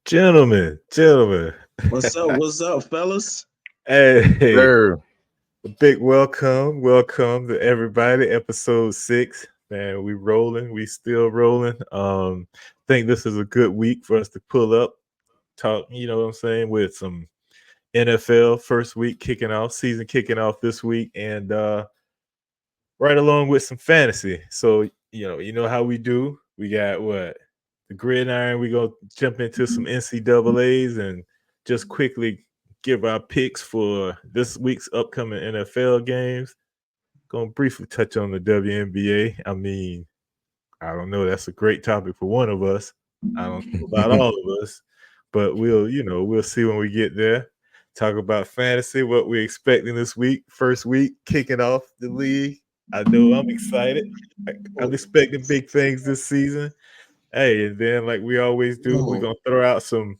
Gentlemen. What's up, fellas? Hey, Sir. a big welcome to everybody. Episode 6. Man, we rolling. We still rolling. Think this is a good week for us to pull up, talk. You know what I'm saying, with some NFL first week kicking off, season kicking off this week, and right along with some fantasy. So you know how we do. We got what the gridiron. We gonna jump into some NCAA's and just quickly give our picks for this week's upcoming NFL games. Gonna briefly touch on the WNBA. I mean, I don't know. That's a great topic for one of us. I don't know about all of us, but we'll see when we get there. Talk about fantasy, what we're expecting this week. First week, kicking off the league. I know I'm excited. I'm expecting big things this season. Hey, and then like we always do, we're gonna throw out some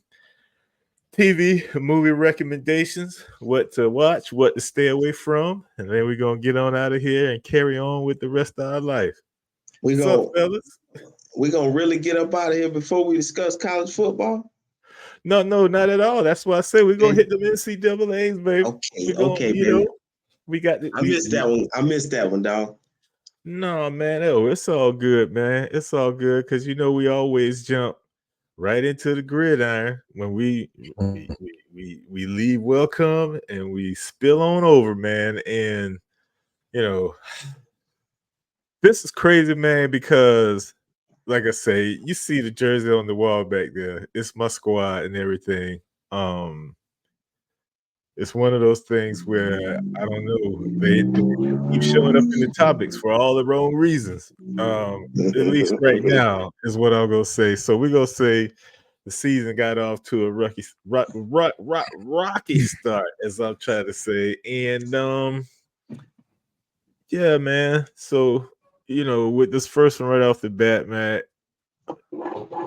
TV movie recommendations, what to watch, what to stay away from, and then we're gonna get on out of here and carry on with the rest of our life. What's up, fellas? We gonna really get up out of here before we discuss college football? No, not at all. That's why I say we're gonna hit them NCAA's, baby. Okay, baby. We got I missed that one, dog. No, man. Oh, it's all good, man. It's all good because we always jump right into the gridiron when we leave welcome and we spill on over, man. And this is crazy, man, because like I say, you see the jersey on the wall back there. It's my squad and everything. It's one of those things where I don't know. They keep showing up in the topics for all the wrong reasons. At least right now is what I'm gonna say. So we're gonna say the season got off to a rocky start, as I'm trying to say. And yeah, man. So with this first one right off the bat, man,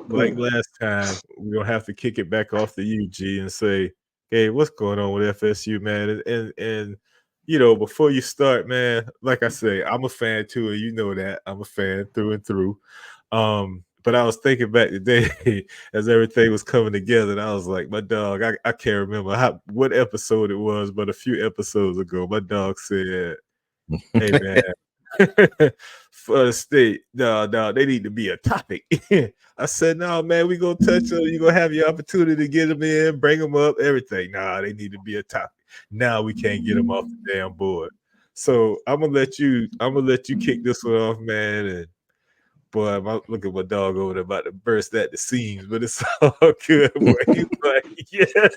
like last time, we're gonna have to kick it back off the UG and say, hey, what's going on with FSU, man? And before you start, man, like I say, I'm a fan too, and you know that I'm a fan through and through. But I was thinking back today as everything was coming together, and I was like, my dog, I can't remember what episode it was, but a few episodes ago, my dog said, hey, man, for the state, no, they need to be a topic. I said, no, man, we gonna touch them. You're gonna have your opportunity to get them in, bring them up, everything. Nah, they need to be a topic. Now we can't get them off the damn board. So I'm gonna let you kick this one off, man. And boy, look at my dog over there about to burst at the seams, but it's all good. Boy, he's like, yeah,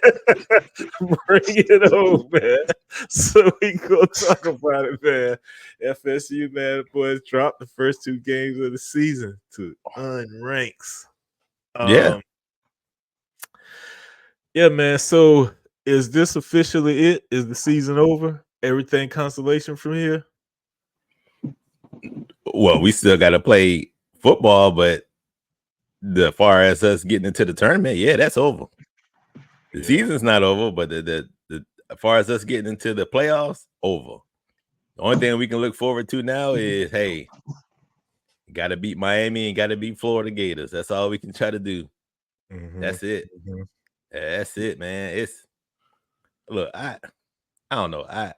bring it on, man. So we gonna talk about it, man. FSU, man, boys dropped the first 2 games of the season to unranks. Yeah, man. So is this officially it? Is the season over? Everything consolation from here? Well, we still got to play football, but as far as us getting into the tournament, yeah, that's over. The season's not over, but the as far as us getting into the playoffs, over. The only thing we can look forward to now is, hey, got to beat Miami and got to beat Florida Gators. That's all we can try to do. Mm-hmm. That's it. Mm-hmm. That's it, man. Look, I don't know. I'm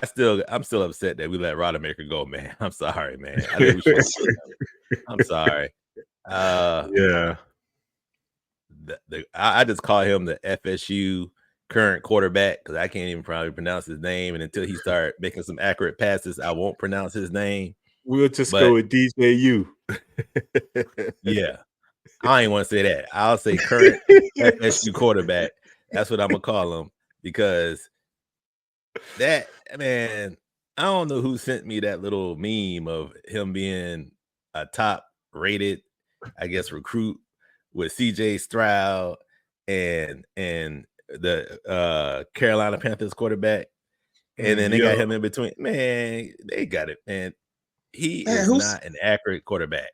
still upset that we let Rodemaker go, man. I'm sorry, man. I think we should. I'm sorry. Yeah. I just call him the FSU current quarterback because I can't even probably pronounce his name, and until he start making some accurate passes, I won't pronounce his name. We'll just go with DJU. Yeah, I ain't want to say that. I'll say current FSU quarterback. That's what I'm gonna call him because that man. I don't know who sent me that little meme of him being a top rated, I guess, recruit with CJ Stroud and the Carolina Panthers quarterback. And then they got him in between. Man, they got it, man. He is not an accurate quarterback.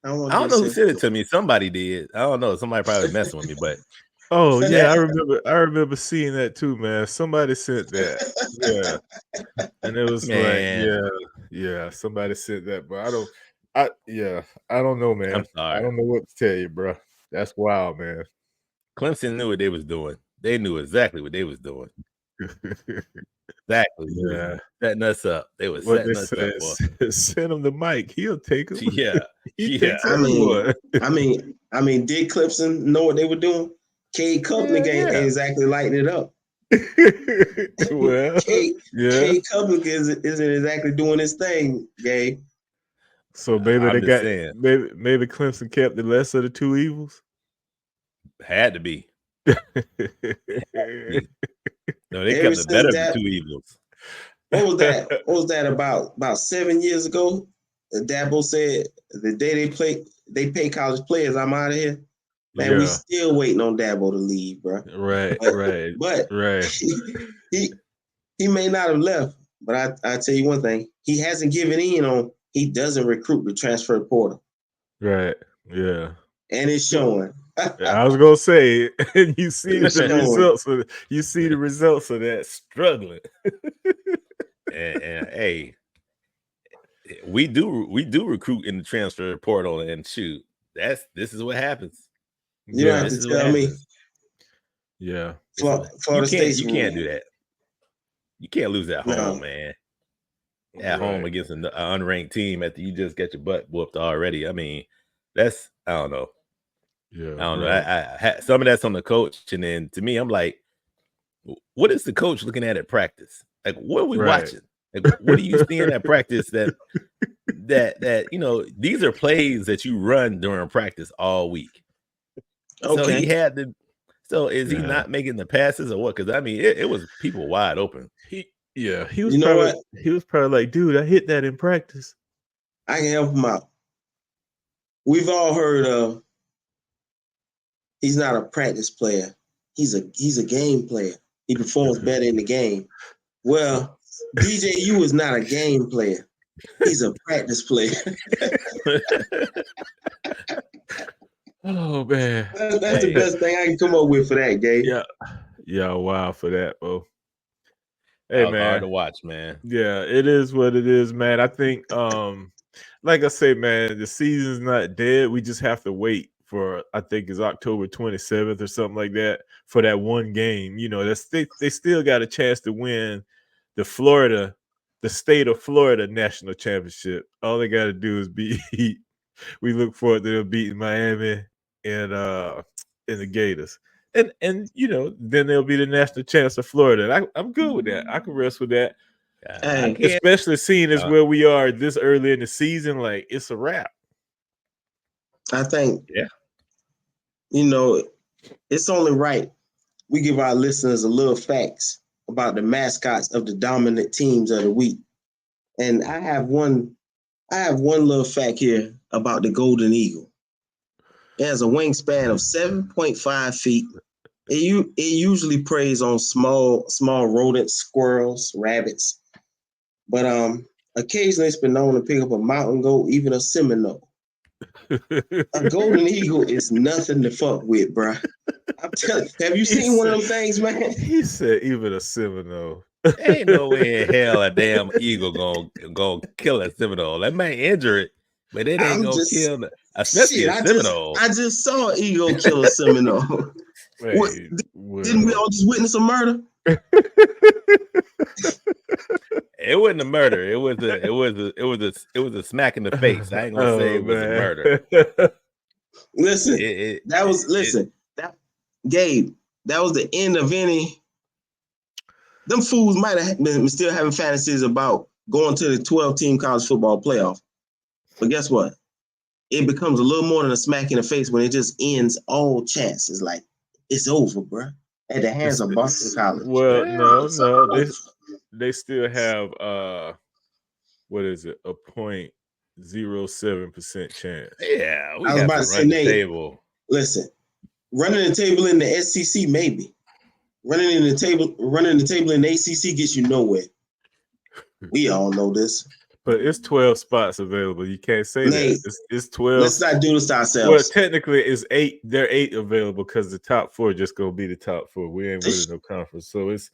I don't know who sent it to me. Somebody did. I don't know. Somebody probably messing with me, but oh yeah, I remember seeing that too, man. Somebody sent that. Yeah. And it was like, yeah, somebody sent that, but I don't know, man. I'm sorry. I don't know what to tell you, bro. That's wild, man. Clemson knew what they was doing. They knew exactly what they was doing. Exactly. Yeah. Setting us up. They were What they setting us up for. said, send him the mic. He'll take him. Yeah. He Yeah. takes I mean, everyone. did Clemson know what they were doing? Cade Coupling ain't exactly lighting it up. Well, Cade yeah. Coupling isn't exactly doing his thing, Gabe. So maybe I'm they just got saying. maybe Clemson kept the lesser of the two evils. Had to be. No, they Ever kept the better of since the that, two evils. what was that? What was that about 7 years ago? Dabo said the day they pay college players, I'm out of here. Man, we still waiting on Dabo to leave, bro. Right, But right. he may not have left, but I tell you one thing, he hasn't given in on he doesn't recruit the transfer portal. Right. Yeah. And it's showing. I was gonna say, and you see It's the showing. results of the results of that struggling. and hey, we do recruit in the transfer portal, and shoot, this is what happens. You don't have to tell me. Yeah. Florida State. You can't do that. You can't lose at home, man. At home against an unranked team after you just get your butt whooped already. I mean, that's I don't know. Yeah, I don't know. I some of that's on the coach, and then to me, I'm like, what is the coach looking at practice? Like, what are we watching? Like, what are you seeing at practice that these are plays that you run during practice all week. Okay. So he had to. So is he not making the passes or what? Because I mean, it was people wide open. He was probably like, dude, I hit that in practice. I can help him out. We've all heard of he's not a practice player. He's a game player. He performs better in the game. Well, DJU is not a game player. He's a practice player. Oh man, that's the best thing I can come up with for that, Gabe. Yeah, wow for that, bro. Hey, man, hard to watch, man. Yeah, it is what it is, man. I think, like I say, man, the season's not dead. We just have to wait for, I think it's October 27th or something like that, for that one game. You know, they still got a chance to win the state of Florida national championship. All they got to do is beat. We look forward to them beating Miami and the Gators. And then they'll be the national champs of Florida. And I'm good with that. I can rest with that. Especially seeing as where we are this early in the season, like it's a wrap. I think, it's only right we give our listeners a little facts about the mascots of the dominant teams of the week. And I have one little fact here about the Golden Eagle. It has a wingspan of 7.5 feet. It usually preys on small rodents, squirrels, rabbits. But occasionally it's been known to pick up a mountain goat, even a Seminole. A Golden Eagle is nothing to fuck with, bro. I'm telling you, have you seen one of them things, man? He said even a Seminole. Ain't no way in hell a damn eagle gonna kill a Seminole. That may injure it, but it ain't gonna kill especially a Seminole. I just saw an eagle kill a Seminole. Didn't we all just witness a murder? It wasn't a murder. It was a smack in the face. I ain't gonna say it was a murder. Listen, Gabe, that was the end of any. Them fools might have been still having fantasies about going to the 12-team college football playoff. But guess what? It becomes a little more than a smack in the face when it just ends all chances. Like, it's over, bro. At the hands of Boston College. Well, no. They still have what is it? A 0.07% chance. Yeah, I was about to say, Nate, table. Listen, running the table in the SEC, maybe. Running the table in the ACC gets you nowhere. We all know this. But it's 12 spots available. You can't say Nate, that. It's 12. Let's not do this to ourselves. Well, technically, it's 8. There are 8 available because the top 4 just gonna be the top 4. We ain't winning no conference, so it's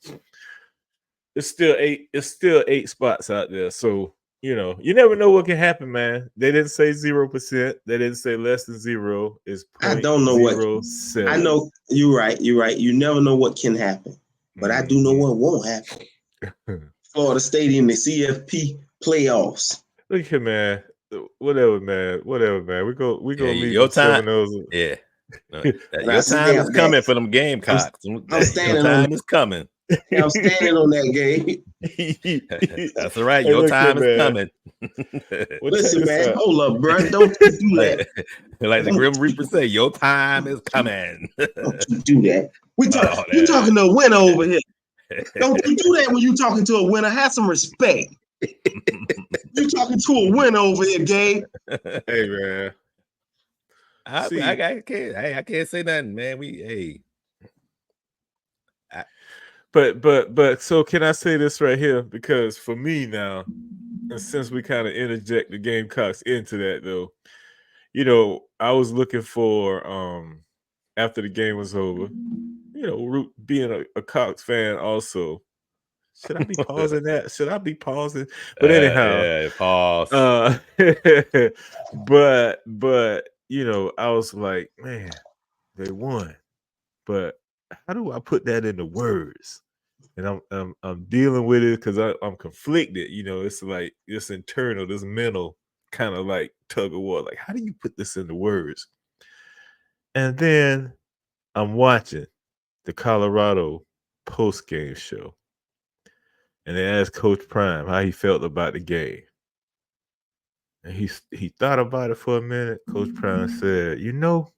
still 8. It's still 8 spots out there. So you never know what can happen, man. They didn't say 0%. They didn't say less than 0. It's I don't know what. 0.07. I know you're right. You're right. You never know what can happen, but I do know what won't happen. Florida State in the CFP playoffs. Look here, man. Whatever, man. We go leave your them time. 7-0. Yeah. No, And I your time is stamped coming that. for them Gamecocks. I'm Your standing time is coming. I'm standing on that game. That's all right. Hey, Your look here, time is man. coming. Well, check Listen, this man, out. hold up, bro. Don't you do that. Like the Grim Reaper say, your time is coming. Don't you do that. You yeah. talking to a winner over here. Don't you do that when you talking to a winner. Have some respect. You talking to a winner over here, Gabe. Hey, man. I can't say nothing, man. But so can I say this right here? Because for me now, and since we kind of interject the Gamecocks into that though, I was looking for after the game was over, being a Cox fan also. Should I be pausing that? Should I be pausing? But anyhow, pause. but I was like, man, they won. But how do I put that into words? And I'm dealing with it because I'm conflicted. It's like this internal, this mental kind of like tug of war. Like, how do you put this into words? And then I'm watching the Colorado post game show, and they asked Coach Prime how he felt about the game. And he thought about it for a minute. Coach Prime said, you know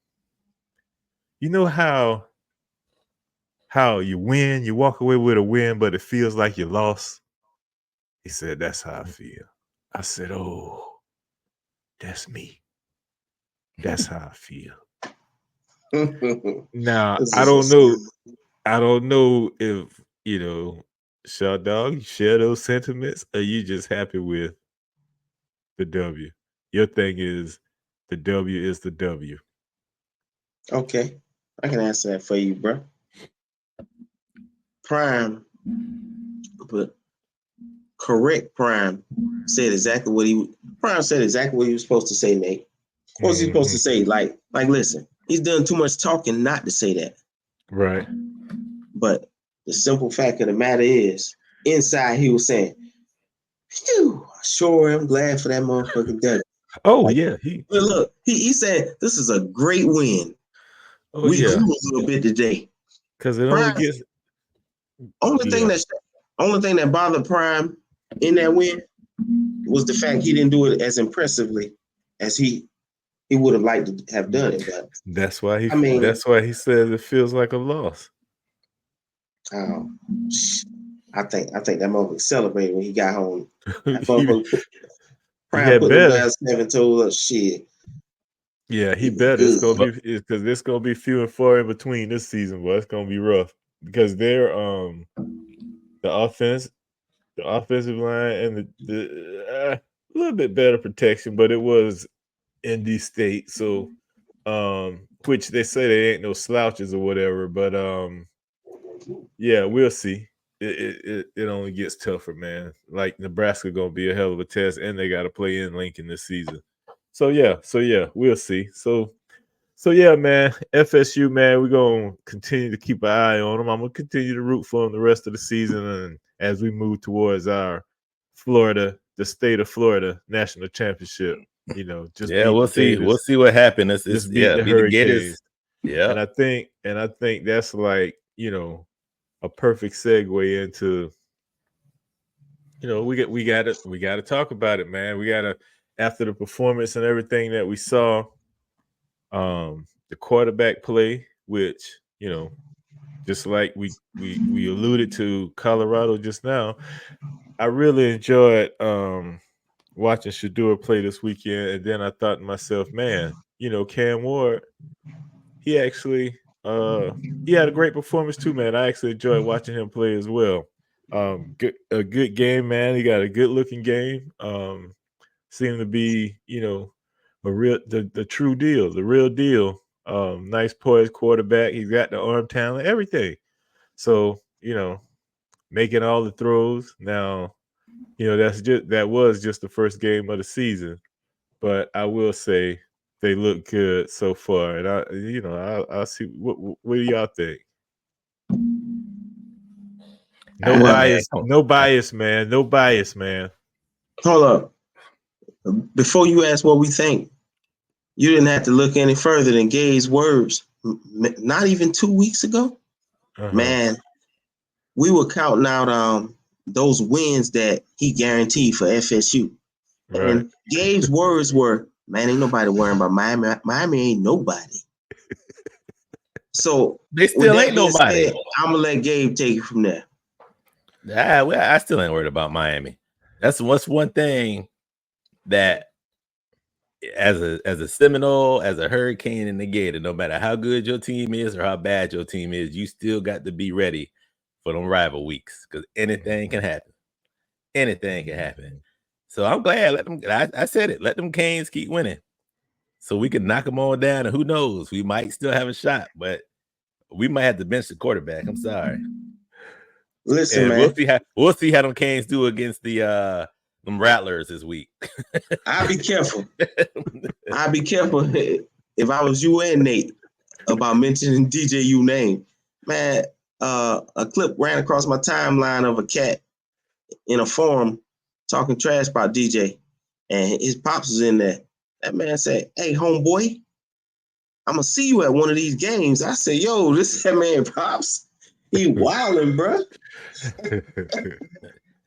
how you win, you walk away with a win, but it feels like you lost. He said, that's how I feel. I said, oh, that's me. That's how I feel. Now, I don't know if, Shaw Dog, you share those sentiments, or you just happy with the W. Your thing is the W is the W. Okay, I can answer that for you, bro. Prime, but correct. Prime said exactly what he was supposed to say, Nate. What was he supposed to say? Like, listen, he's done too much talking not to say that. Right. But the simple fact of the matter is, inside he was saying, phew, sure, I'm glad for that motherfucking W. Oh, yeah. He said, this is a great win. Oh, we yeah. grew a little bit today. Because it only gets... Only thing that bothered Prime in that win was the fact he didn't do it as impressively as he would have liked to have done it. But that's why he says it feels like a loss. I think that motherfucker celebrated when he got home. That Prime put the guys 7 told us shit. Yeah, he better. It's gonna be because it's gonna be few and far in between this season, but it's gonna be rough because they're the offensive line and the a little bit better protection, but it was ND State, so which they say they ain't no slouches or whatever, but yeah, we'll see. It only gets tougher, man. Like Nebraska gonna be a hell of a test, and they got to play in Lincoln this season. So yeah, we'll see. So yeah, man, FSU, man, we're gonna continue to keep an eye on them. I'm gonna continue to root for them the rest of the season, and as we move towards our the state of Florida national championship, we'll see. We'll see what happens. Just beat the Hurricanes. Yeah, and I think that's like a perfect segue into we got to talk about it, man. We got to, after the performance and everything that we saw, the quarterback play, which just like we alluded to Colorado just now, I really enjoyed watching Shedeur play this weekend, and then I thought to myself, man, Cam Ward, he actually he had a great performance too, man. I actually enjoyed watching him play as well. A good game, man. He got a good looking game. Seemed to be, the true deal, the real deal. Nice poised quarterback. He's got the arm talent, everything. So, making all the throws. Now, You know, that was just the first game of the season, but I will say they look good so far, and I'll see what do y'all think? No bias, no bias, man. No bias, man. Hold up. Before you ask what we think, you didn't have to look any further than Gabe's words. Not even 2 weeks ago, man, we were counting out those wins that he guaranteed for FSU. Right. And Gabe's words were, man, ain't nobody worrying about Miami. Miami ain't nobody. So they still ain't nobody. I'm gonna let Gabe take it from there. I still ain't worried about Miami. That's what's one thing that as a Seminole, as a Hurricane in the Gator, no matter how good your team is or how bad your team is, you still got to be ready for them rival weeks because anything can happen. Anything can happen. So I'm glad. Let them. I said it. Let them Canes keep winning, so we can knock them all down. And who knows? We might still have a shot, but we might have to bench the quarterback. I'm sorry. Listen, man. We'll see how them Canes do against the them Rattlers this week. I'll be careful. I'll be careful if I was you and Nate about mentioning DJU name. Man, a clip ran across my timeline of a cat in a forum talking trash about DJ, and his pops was in there. That man said, "Hey, homeboy, I'm gonna see you at one of these games." I said, "Yo, this is that man pops. He wilding, bro."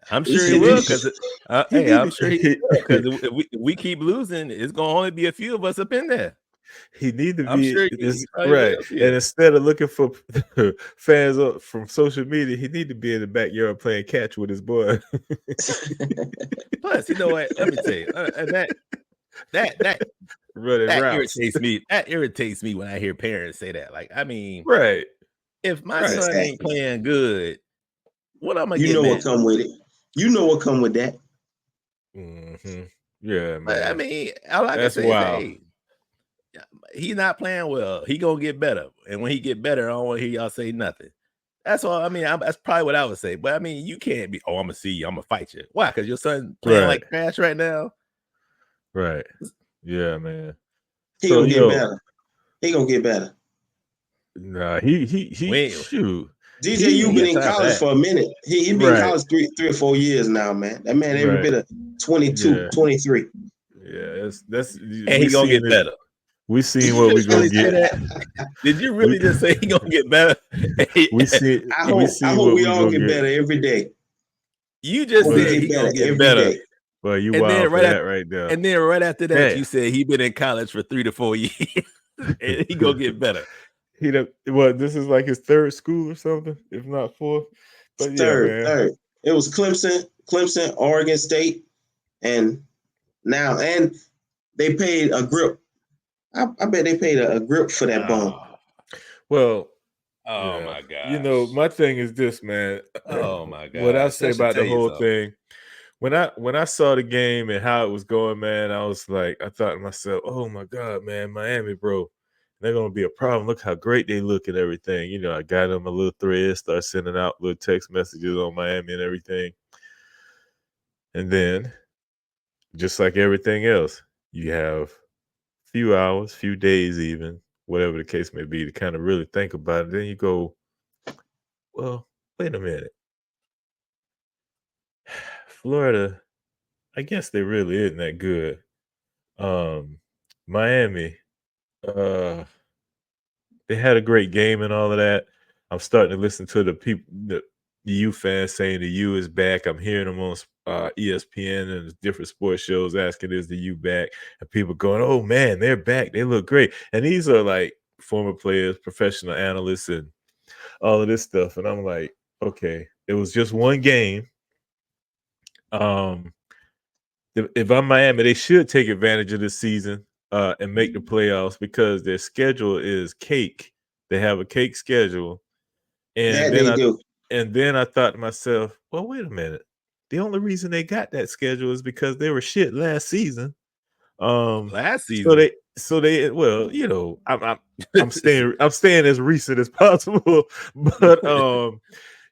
I'm sure he will because I'm sure he will because if we keep losing, it's gonna only be a few of us up in there. He need to be sure right, and instead of looking for fans from social media, he need to be in the backyard playing catch with his boy. Plus, you know what? Let me tell you, that irritates me. That irritates me when I hear parents say that. Like, I mean, right? If my son ain't playing good, what I'm gonna get? You know what come with it. You know what come with that. Mm-hmm. Yeah, man. But, I mean, all I can say is, hey, he's not playing well. He gonna get better, and when he get better, I don't want to hear y'all say nothing. That's all. I mean, that's probably what I would say. But I mean, you can't be. Oh, I'm gonna see you. I'm gonna fight you. Why? Because your son playing like trash right now. Right. Yeah, man. He gonna get better. He gonna get better. Nah, he shoot. DJ, you've been in college for a minute. He been in college 3 or 4 years now, man. That man every bit of 22, 23. Yeah, that's and he gonna get better. We seen what we gonna get. Did you really just say he gonna get better? we see. I hope we all get better every day. You just said he gonna get better. Well, you wild for that right now. And then right after that, you said he been in college for 3 to 4 years, and he gonna get better. This is like his third school or something, if not fourth. But third. It was Clemson, Oregon State, and they paid a grip. I bet they paid a grip for that bone. Well, my God. You know, my thing is this, man. Oh my God. What I say about the whole thing, when I saw the game and how it was going, man, I was like, I thought to myself, oh my God, man, Miami, bro. They're gonna be a problem. Look how great they look and everything. You know, I got them a little thread, start sending out little text messages on Miami and everything. And then, just like everything else, you have a few hours, few days, even whatever the case may be, to kind of really think about it. Then you go, well, wait a minute. Florida, I guess they really isn't that good. Miami, they had a great game and all of that. I'm starting to listen to the people, the U fans saying the U is back. I'm hearing them on ESPN and different sports shows asking, is the U back? And people going, oh man, they're back. They look great. And these are like former players, professional analysts, and all of this stuff. And I'm like, okay, it was just one game. If I'm Miami, they should take advantage of this season and make the playoffs because their schedule is cake. They have a cake schedule. And then I thought to myself, well, wait a minute. The only reason they got that schedule is because they were shit last season. Last season. So they well, you know, I'm staying as recent as possible. But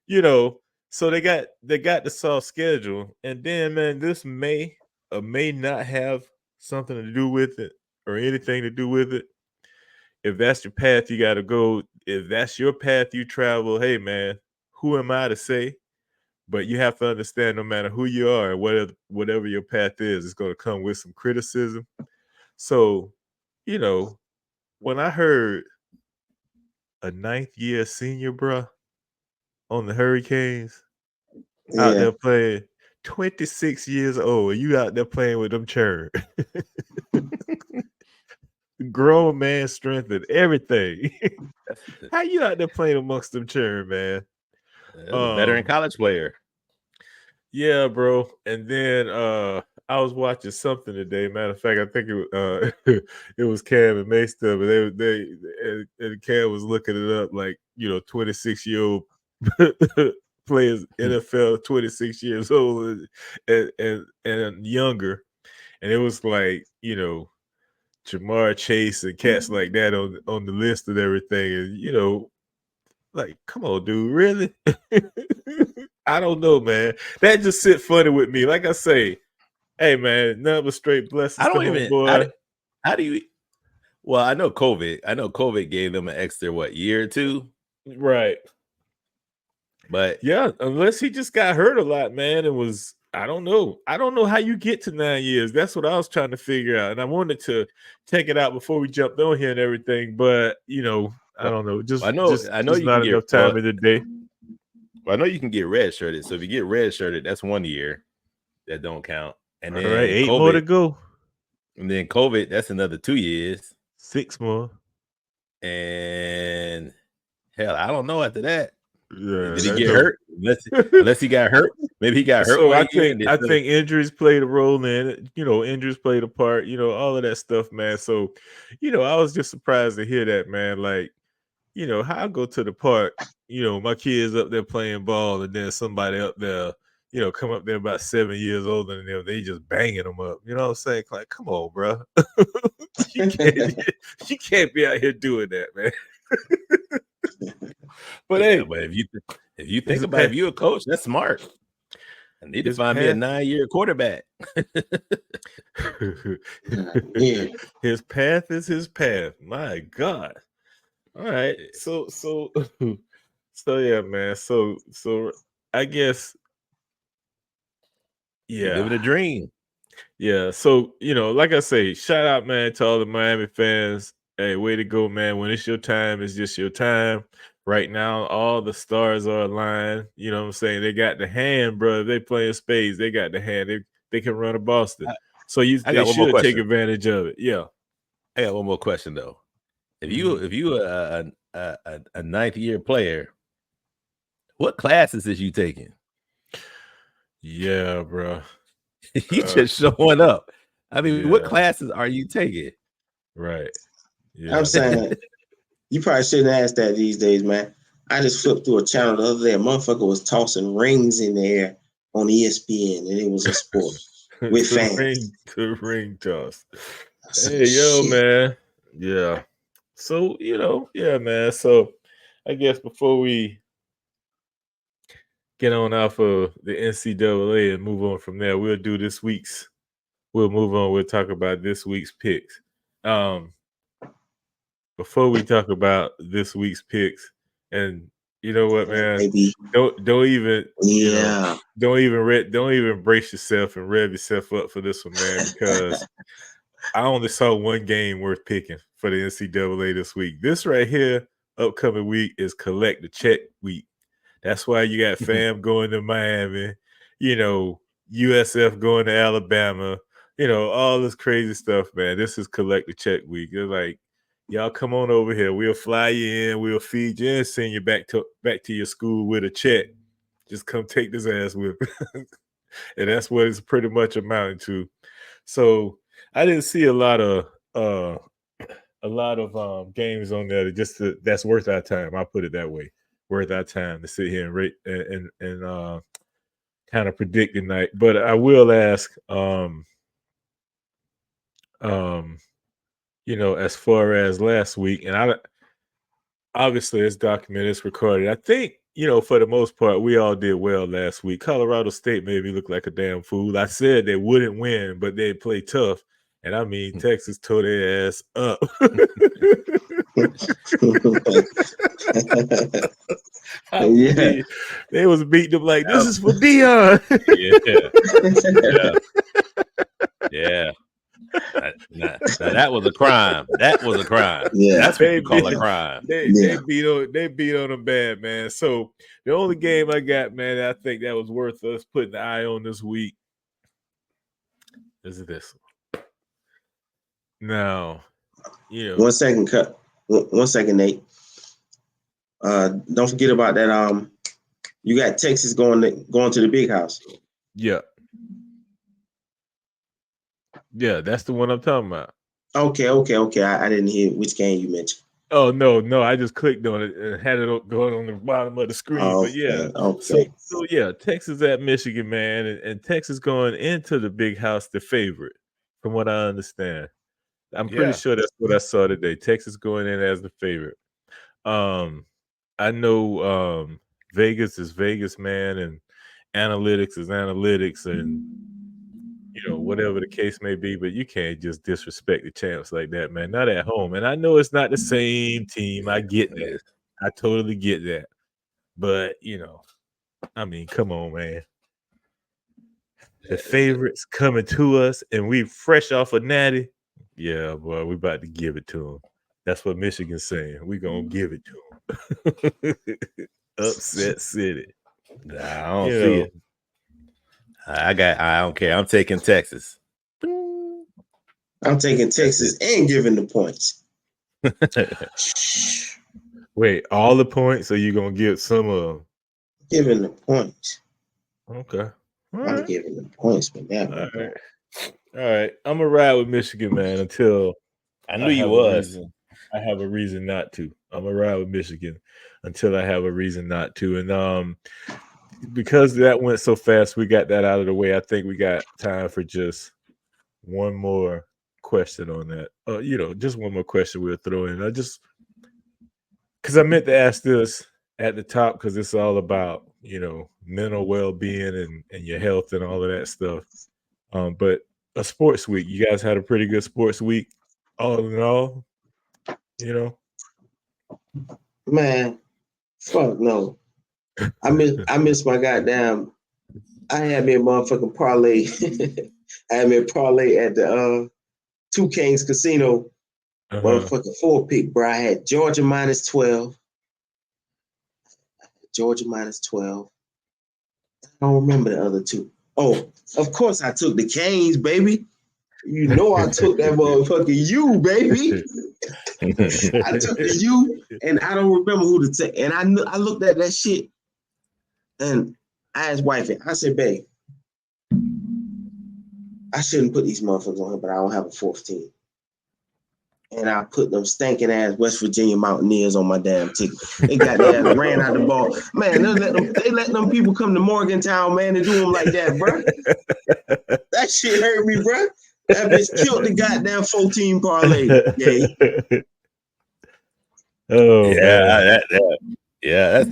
you know, So they got the soft schedule, and then man, this may or may not have something to do with it or anything to do with it. If that's your path you got to go, if that's your path you travel, hey man, who am I to say? But you have to understand, no matter who you are and whatever your path is, it's going to come with some criticism. So, you know, when I heard a 9th year senior, bruh, on the Hurricanes out Yeah. there playing, 26 years old, and you out there playing with them churn. Grown man strength and everything. How you out there playing amongst them churn, man? That's a veteran college player. Yeah, bro. And then I was watching something today. Matter of fact, I think it was Cam and May stuff, but and Cam was looking it up, like 26-year-old players, NFL 26 years old and younger, and it was like Jamar Chase and cats like that on the list and everything, and like, come on, dude, really? I don't know, man. That just sit funny with me. Like I say, hey, man, nothing but straight blessings I don't to even. homeboy. How do you? Well, I know COVID gave them an extra year or two, Right? but yeah, unless he just got hurt a lot, man. It was. I don't know how you get to 9 years. That's what I was trying to figure out, and I wanted to take it out before we jumped on here and everything. But I don't know. Just I know you can not enough time in the day. Well, I know you can get red shirted. So if you get red shirted, that's 1 year that don't count. And then All right, 8 COVID, more to go. And then COVID, that's another 2 years. 6 more. And hell, I don't know after that. Yeah, did he get hurt? Unless he got hurt, maybe he got hurt. So I think injuries played a role in it. Injuries played a part. All of that stuff, man. So, I was just surprised to hear that, man. Like, how I go to the park. My kids up there playing ball, and then somebody up there, come up there about 7 years older than them. They just banging them up. You know what I'm saying? Like, come on, bro. you can't be out here doing that, man. But yeah, hey, but if you think about it, if you're a coach, that's smart. I need to find me a 9-year quarterback. Yeah. His path is his path. My God. All right. So yeah, man. So I guess Living a dream. Yeah. So, like I say, shout out, man, to all the Miami fans. Hey, way to go, man. When it's your time, it's just your time. Right now, all the stars are aligned. You know what I'm saying? They got the hand, bro. They playing spades. They got the hand. They can run a Boston. So they should take advantage of it. Yeah. I got one more question though. If you a 9th year player, what classes is you taking? Yeah, bro. You just showing up. I mean, what classes are you taking? Right. Yeah. I'm saying you probably shouldn't ask that these days, man. I just flipped through a channel the other day. A motherfucker was tossing rings in the air on ESPN, and it was a sport with fans. The ring toss. Hey, yo, man. Yeah. So, yeah, man. So I guess before we get on off of the NCAA and move on from there, we'll move on. We'll talk about this week's picks. Before we talk about this week's picks, and you know what, man, don't even don't even brace yourself and rev yourself up for this one, man, because I only saw one game worth picking for the NCAA this week. This right here, upcoming week, is collect the check week. That's why you got FAM going to Miami, USF going to Alabama, all this crazy stuff, man. This is collect the check week. They're like, y'all come on over here. We'll fly you in. We'll feed you and send you back to your school with a check. Just come take this ass whip. And that's what it's pretty much amounting to. So I didn't see a lot of games on there that's worth our time. I'll put it that way. Worth our time to sit here and rate and kind of predict the night. But I will ask, as far as last week, and obviously it's documented, it's recorded. I think for the most part, we all did well last week. Colorado State made me look like a damn fool. I said they wouldn't win, but they'd play tough. And I mean, Texas tore their ass up. Yeah. They was beating them like, this is for Dion. Yeah. Now that was a crime. That was a crime. Yeah. That's what you call a crime. They beat on them bad, man. So the only game I got, man, I think that was worth us putting the eye on this week is this one. Now, 1 second, cut. 1 second, Nate. Don't forget about that. You got Texas going to the big house. Yeah. Yeah, that's the one I'm talking about. Okay. I didn't hear which game you mentioned. Oh, no. I just clicked on it and had it going on the bottom of the screen. But yeah. Okay. So yeah, Texas at Michigan, man. And Texas going into the big house, the favorite, from what I understand. I'm pretty sure that's what I saw today. Texas going in as the favorite. I know Vegas is Vegas, man, and analytics is analytics, and whatever the case may be, but you can't just disrespect the champs like that, man. Not at home. And I know it's not the same team. I get that. I totally get that. But, I mean, come on, man. The favorites coming to us, and we fresh off a natty. Yeah, boy, we about to give it to them. That's what Michigan's saying. We gonna give it to them. Upset City. Nah, I don't see it. I don't care. I'm taking Texas. I'm taking Texas and giving the points. Wait, all the points, or you gonna give some of them? Giving the points. Okay. I'm giving the points, but now. All right. I'm gonna ride with Michigan, man, until I knew you was. I have a reason not to. I'm gonna ride with Michigan until I have a reason not to. And because that went so fast, we got that out of the way. I think we got time for just one more question on that. Just one more question we'll throw in. Because I meant to ask this at the top, because it's all about, mental well-being and your health and all of that stuff. But a sports week, you guys had a pretty good sports week, all in all, Man, fuck no. I miss my goddamn. I had me a motherfucking parlay. I had me a parlay at the Two Kings Casino. Motherfucking 4-pick, bro. I had Georgia minus 12. Georgia minus 12. I don't remember the other two. Oh, of course I took the Canes, baby. You know I took that motherfucking U, baby. I took the U, and I don't remember who to take. And I looked at that shit, and I asked wifey, I said, babe, I shouldn't put these motherfuckers on here, but I don't have a fourth team. And I put them stinking ass West Virginia Mountaineers on my damn ticket. They got their ass ran out the ball. Man, they let them people come to Morgantown, man, and do them like that, bro. That shit hurt me, bro. That bitch killed the goddamn 14 parlay. Oh, yeah, that's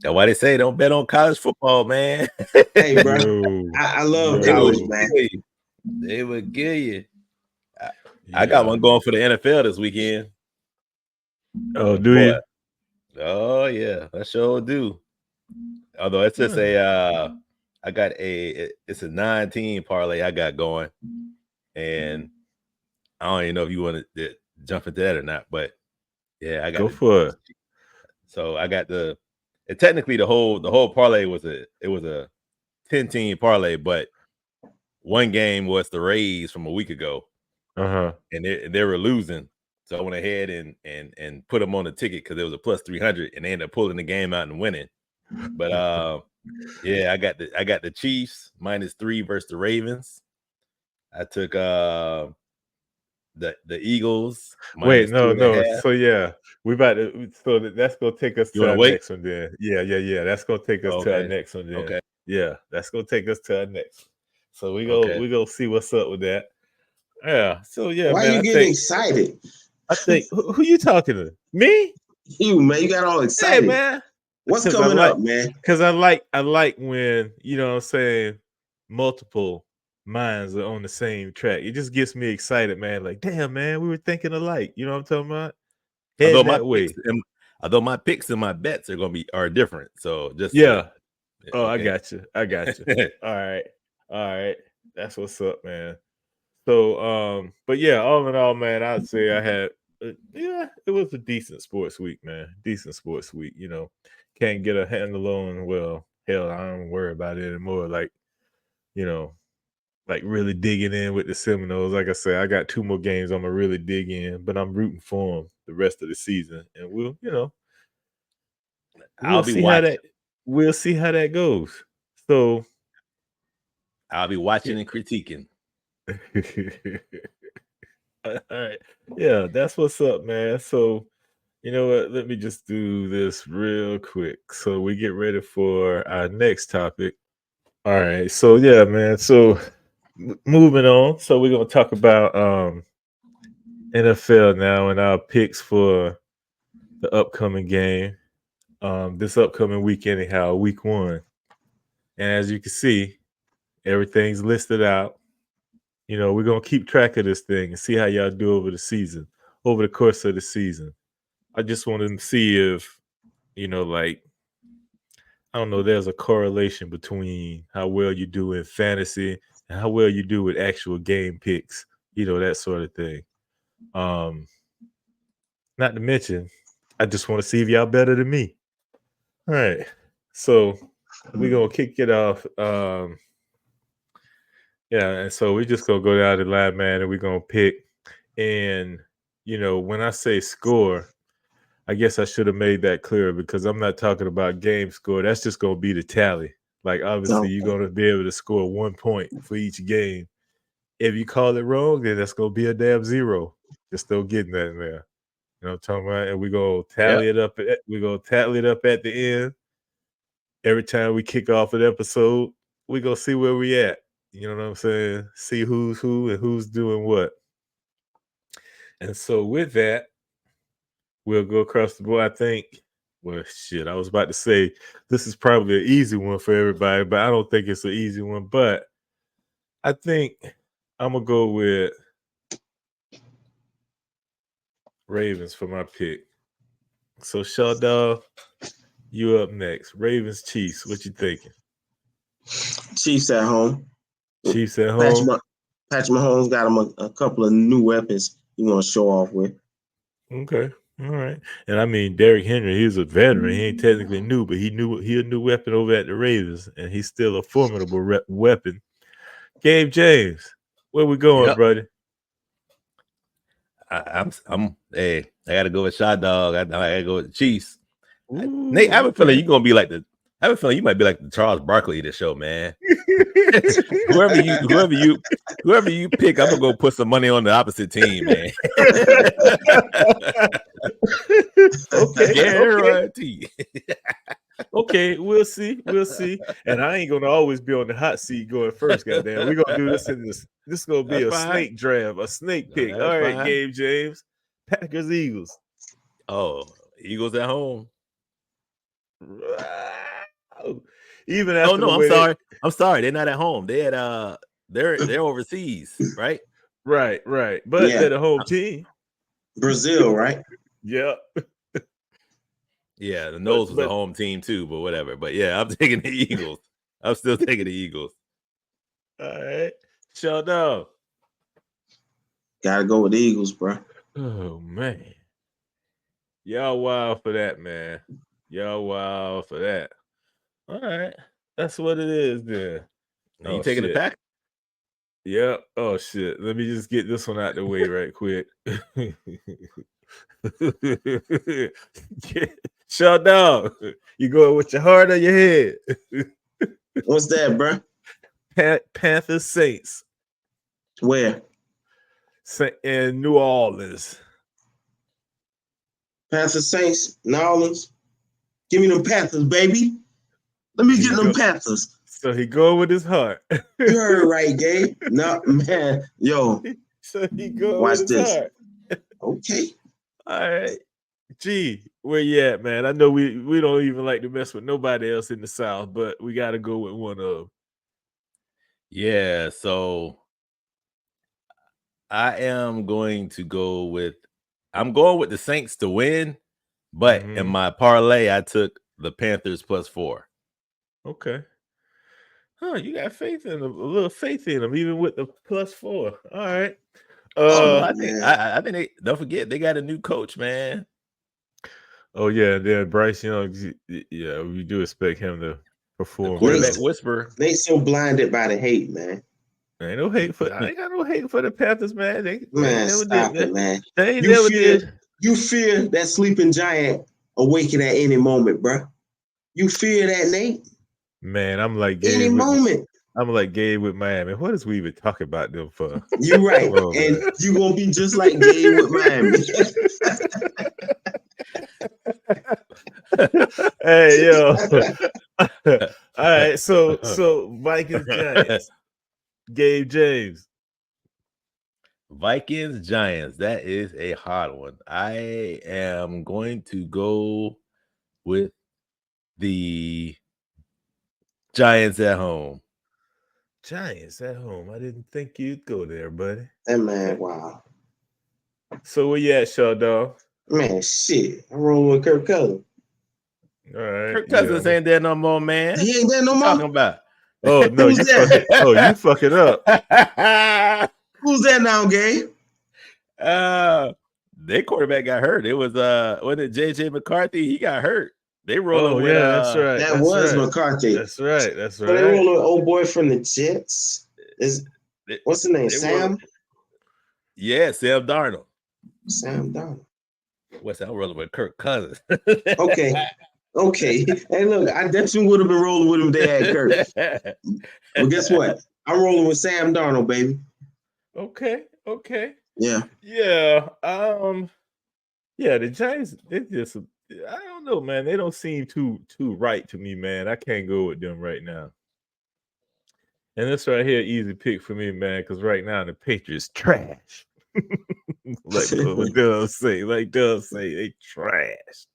why they say don't bet on college football, man. Hey, bro, I love college, man. They would kill you. I got one going for the NFL this weekend. Oh, do you? Oh yeah, I sure do. Although it's just it's a 9-team parlay I got going, and I don't even know if you want to jump into that or not, but yeah, I got go for it. So I got technically the whole parlay was a 10-team parlay, but one game was the Rays from a week ago. And they were losing, so I went ahead and put them on the ticket because it was a plus 300, and they ended up pulling the game out and winning. But I got the Chiefs minus 3 versus the Ravens. I took the Eagles. Wait, no. So yeah, we about to. So that's gonna take us to our next one. Then yeah. That's gonna take us to our next one. Then okay, yeah, that's gonna take us to our next one. So we go see what's up with that. Yeah. So yeah. Why man, you getting excited? I think who you talking to? Me? You, man. You got all excited. Hey man. What's Because coming up, man? Because I like when, you know what I'm saying, multiple minds are on the same track. It just gets me excited, man. Like, damn, man, we were thinking alike. You know what I'm talking about? Although Heading that way. my picks and my bets are different. So just Yeah. Oh, okay. I got you. All right. That's what's up, man. So, but yeah, all in all, man, I'd say I had, it was a decent sports week, man. Decent sports week. You know, can't get a handle on. Well, hell, I don't worry about it anymore. Like, you know, like really digging in with the Seminoles. Like I said, I got 2 more games I'm gonna really dig in, but I'm rooting for them the rest of the season, and I'll be watching. We'll see how that goes. So I'll be watching and critiquing. All right. Yeah, that's what's up, man. So, you know what? Let me just do this real quick so we get ready for our next topic. All right. So, yeah, man. So, moving on. So, we're going to talk about NFL now and our picks for the upcoming game. This upcoming week, anyhow, week 1. And as you can see, everything's listed out. You know, we're going to keep track of this thing and see how y'all do over the course of the season. I just wanted to see if, like, I don't know, there's a correlation between how well you do in fantasy and how well you do with actual game picks, that sort of thing. Not to mention, I just want to see if y'all better than me. All right. So we're going to kick it off. Yeah, and so we're just going to go down the line, man, and we're going to pick. And, when I say score, I guess I should have made that clear because I'm not talking about game score. That's just going to be the tally. Like, obviously, you're going to be able to score 1 point for each game. If you call it wrong, then that's going to be a damn 0. Just still getting that in there. You know what I'm talking about? And we're going to tally it up. We're going to tally it up at the end. Every time we kick off an episode, we're going to see where we at. You know what I'm saying? See who's who and who's doing what. And so with that, we'll go across the board. I think, well, shit, I was about to say this is probably an easy one for everybody, but I don't think it's an easy one. But I think I'm going to go with Ravens for my pick. So, Shaw Dog, you up next. Ravens, Chiefs. What you thinking? Chiefs at home. Chiefs at home. Patrick Mahomes got him a couple of new weapons you want to show off with. Okay. All right. And I mean, Derrick Henry, he's a veteran. He ain't technically new, but he a new weapon over at the Ravens, and he's still a formidable weapon. Gabe James, where we going, buddy? Hey, I gotta go with Shot Dog. I gotta go with the Chiefs. Nate, I have a feeling you're gonna be like I have a feeling you might be like the Charles Barkley of the show, man. whoever you pick, I'm gonna go put some money on the opposite team, man. Okay. Okay, we'll see. And I ain't gonna always be on the hot seat going first, goddamn. We're gonna do this in this. This is gonna be snake draft, a snake pick. All right, fine. Gabe James, Packers, Eagles. Oh, Eagles at home. Even after I'm sorry. They're not at home. They're overseas, right? Right. But they're the home team. Brazil, right? Yeah. Yeah, the Nose was a home team too, but whatever. But yeah, I'm taking the Eagles. I'm still taking the Eagles. All right. Shut up. Gotta go with the Eagles, bro. Oh, man. Y'all wild for that, man. Y'all wild for that. All right. That's what it is then. You taking the Pack? Yep. Oh, shit. Let me just get this one out the way right quick. Shut up. You going with your heart or your head? What's that, bro? Panthers Saints. Where? In New Orleans. Panthers Saints, New Orleans. Give me them Panthers, baby. Let me get them Panthers. So he going with his heart. You heard right, Gabe. No, man. Yo. So he going watch with his this. heart. Okay. All right. G, where you at, man? I know we don't even like to mess with nobody else in the South, but we got to go with one of them. Yeah, so I am going to go with I'm going with the Saints to win, but in my parlay, I took the Panthers +4. Okay. Huh, you got faith in them, a little faith in them, even with the +4. All right. Oh no, Oh, I think they don't forget they got a new coach, man. Oh yeah, then Bryce Young, yeah, we do expect him to The perform. quarterback Nate's- whisperer. They so blinded by the hate, man. I ain't got no hate for the Panthers, man. They Man, never stop did. it, man. They ain't You never fear did. you fear that sleeping giant awaken at any moment, bro. You fear that, Nate? Man, I'm like Any Gabe moment. with Miami. What is we even talking about them for? You right. Come on, And man. you gonna be just like Gabe with Miami. Hey, yo. All right, so Vikings Giants. Gabe James. Vikings Giants. That is a hard one. I am going to go with the Giants at home. Giants at home. I didn't think you'd go there, buddy. That man, wow. So where you at, Shaw Dog? Man, shit. I'm rolling with Kirk Cousins. All right. Kirk Cousins ain't there no more, man. He ain't there no What you more. talking about? Oh no, Who's you that? fucking you fucking up. Who's that now, Gabe? Their quarterback got hurt. It was what did JJ McCarthy? He got hurt. They rolling Oh with yeah, that's right. That That's was right. McCarthy. That's right. That's So they right. rolling with old boy from the Jets. What's his name? Sam? Yeah, Sam Darnold. Sam Darnold. What's that? I'm rolling with Kirk Cousins. Okay. Hey, look, I definitely would have been rolling with him if they had Kirk. But guess what? I'm rolling with Sam Darnold, baby. Okay. Yeah. Yeah. Yeah, the Giants, they just I don't know, man. They don't seem too right to me, man. I can't go with them right now. And this right here, easy pick for me, man, because right now the Patriots trash. like Doug say, they trash.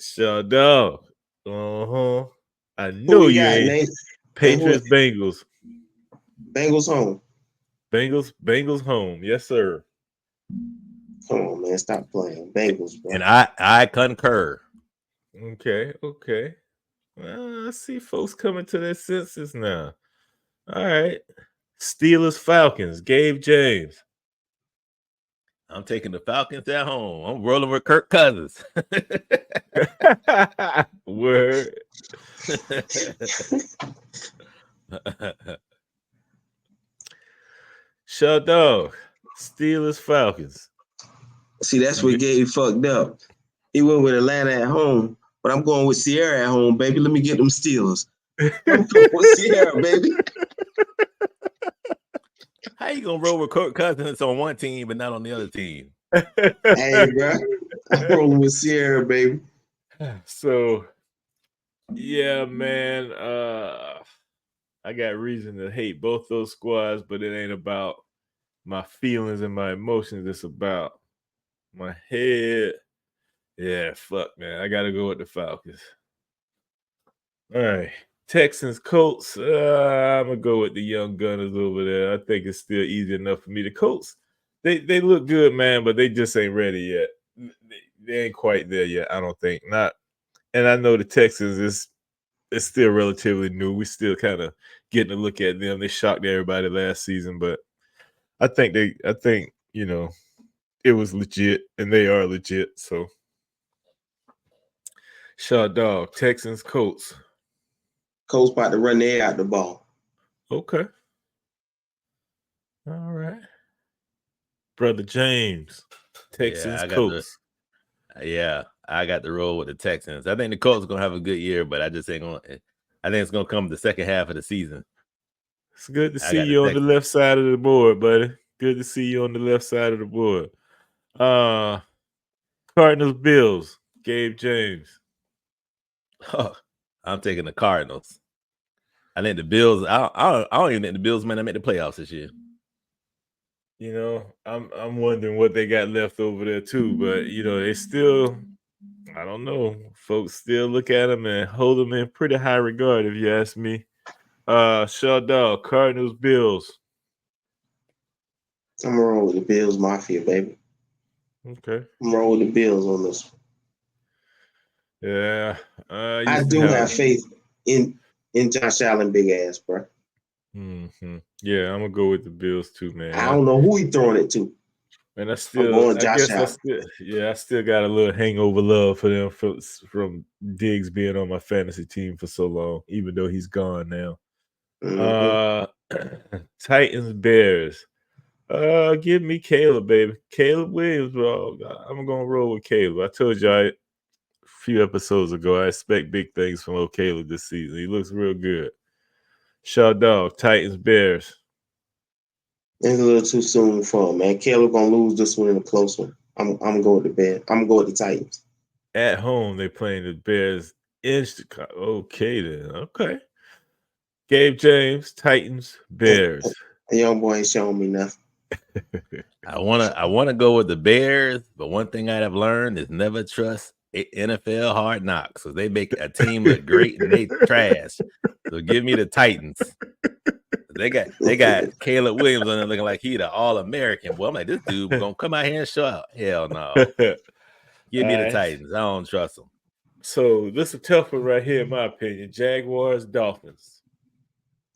Shaw Dog. I Who know we you got, ain't. Nate? Patriots, Bengals. Bengals home. Bengals home. Yes, sir. Come on, man. Stop playing. Bengals, bro. And I concur. Okay. Well, I see folks coming to their senses now. All right. Steelers, Falcons. Gabe James. I'm taking the Falcons at home. I'm rolling with Kirk Cousins. Word. Shaw Dog. Steelers, Falcons. See, that's what Gabe fucked up. He went with Atlanta at home, but I'm going with Sierra at home, baby. Let me get them Steelers. I'm going with Sierra, baby. How you gonna roll with Kirk Cousins on one team but not on the other team? Hey, bro. I'm rolling with Sierra, baby. So, yeah, man. I got reason to hate both those squads, but it ain't about my feelings and my emotions. It's about my head. Yeah, fuck, man. I gotta go with the Falcons. All right. Texans, Colts. I'm gonna go with the young gunners over there. I think it's still easy enough for me. The Colts, they look good, man, but they just ain't ready yet. They ain't quite there yet. I don't think. Not. And I know the Texans is it's still relatively new. We still kind of getting a look at them. They shocked everybody last season, but I think it was legit, and they are legit. So, Shaw Dog, Texans, Colts. Colts about to run the air out the ball. Okay. All right. Brother James, Texans, Colts. I got the roll with the Texans. I think the Colts are gonna have a good year, but I just ain't gonna. I think it's gonna come the second half of the season. It's good to see you on the left side of the board, buddy. Good to see you on the left side of the board. Cardinals, Bills, Gabe James. Oh, I'm taking the Cardinals. I think the Bills. I don't even think the Bills might not make the playoffs this year. You know, I'm wondering what they got left over there too. But you know, they still, I don't know. Folks still look at them and hold them in pretty high regard, if you ask me. Shaw Dog, Cardinals, Bills. I'm gonna roll with the Bills Mafia, baby. Okay. I'm gonna roll with the Bills on this. Yeah. I do have faith in Josh Allen, big ass, bro. Yeah, I'm gonna go with the Bills too, man. I don't know who he throwing it to. And I still got a little hangover love for them from Diggs being on my fantasy team for so long, even though he's gone now. Titans, Bears. Give me Caleb, baby. Caleb Williams, bro. I'm gonna roll with Caleb. I told you a few episodes ago I expect big things from old Caleb this season. He looks real good. Shaw Dog, Titans, Bears. It's a little too soon for him, man. Caleb gonna lose this one in a close one. I'm going to bed. I'm going with the Titans. At home, they playing the Bears in Chicago. Okay, then. Okay. Gabe James, Titans, Bears. A young boy ain't showing me nothing. I wanna go with the Bears, but one thing I have learned is never trust NFL Hard Knocks. So they make a team look great and they trash. So give me the Titans. They got Caleb Williams on there looking like he the All-American. Boy, I'm like, this dude gonna come out here and show out. Hell no. Give me the Titans. I don't trust them. So this is a tough one right here, in my opinion. Jaguars, Dolphins.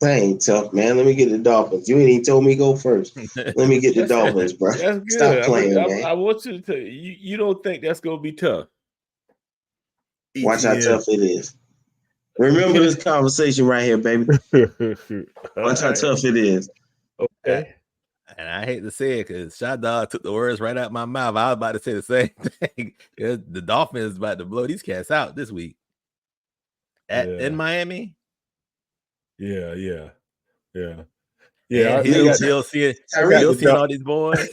That ain't tough, man. Let me get the Dolphins. You ain't even told me go first. Let me get the Dolphins, bro. That's good. Stop playing, man. I want you to tell you don't think that's gonna be tough. Watch how tough it is. Remember this conversation right here, baby. Watch how tough it is. Okay. And I hate to say it because Shot Dog took the words right out my mouth. I was about to say the same thing. The Dolphins is about to blow these cats out this week. In Miami. Yeah. He'll see all these boys.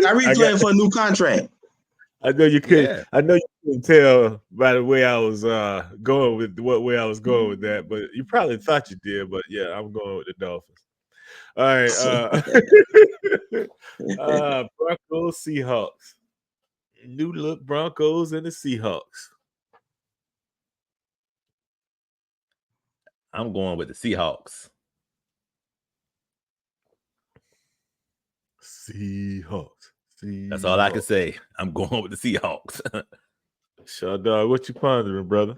Tyree playing for a new contract. I know you could. Yeah. I know you couldn't tell by the way I was going with that, but you probably thought you did. But yeah, I'm going with the Dolphins. All right. Broncos, Seahawks. New look Broncos and the Seahawks. I'm going with the Seahawks. Seahawks. That's all I can say. I'm going with the Seahawks. Shaw Dog, what you pondering, brother?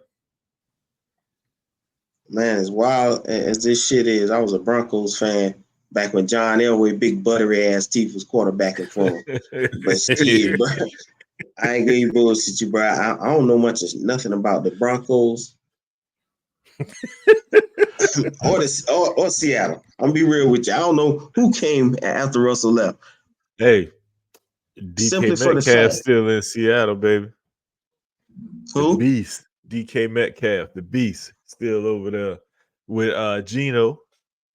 Man, as wild as this shit is, I was a Broncos fan back when John Elway, big buttery ass teeth, was quarterbacking for him. But shit, bro, I ain't gonna bullshit you, bro. I don't know nothing about the Broncos or Seattle. I'm gonna be real with you. I don't know who came after Russell left. Hey, DK Metcalf still in Seattle, baby. Who? The Beast. DK Metcalf, the Beast, still over there with Geno.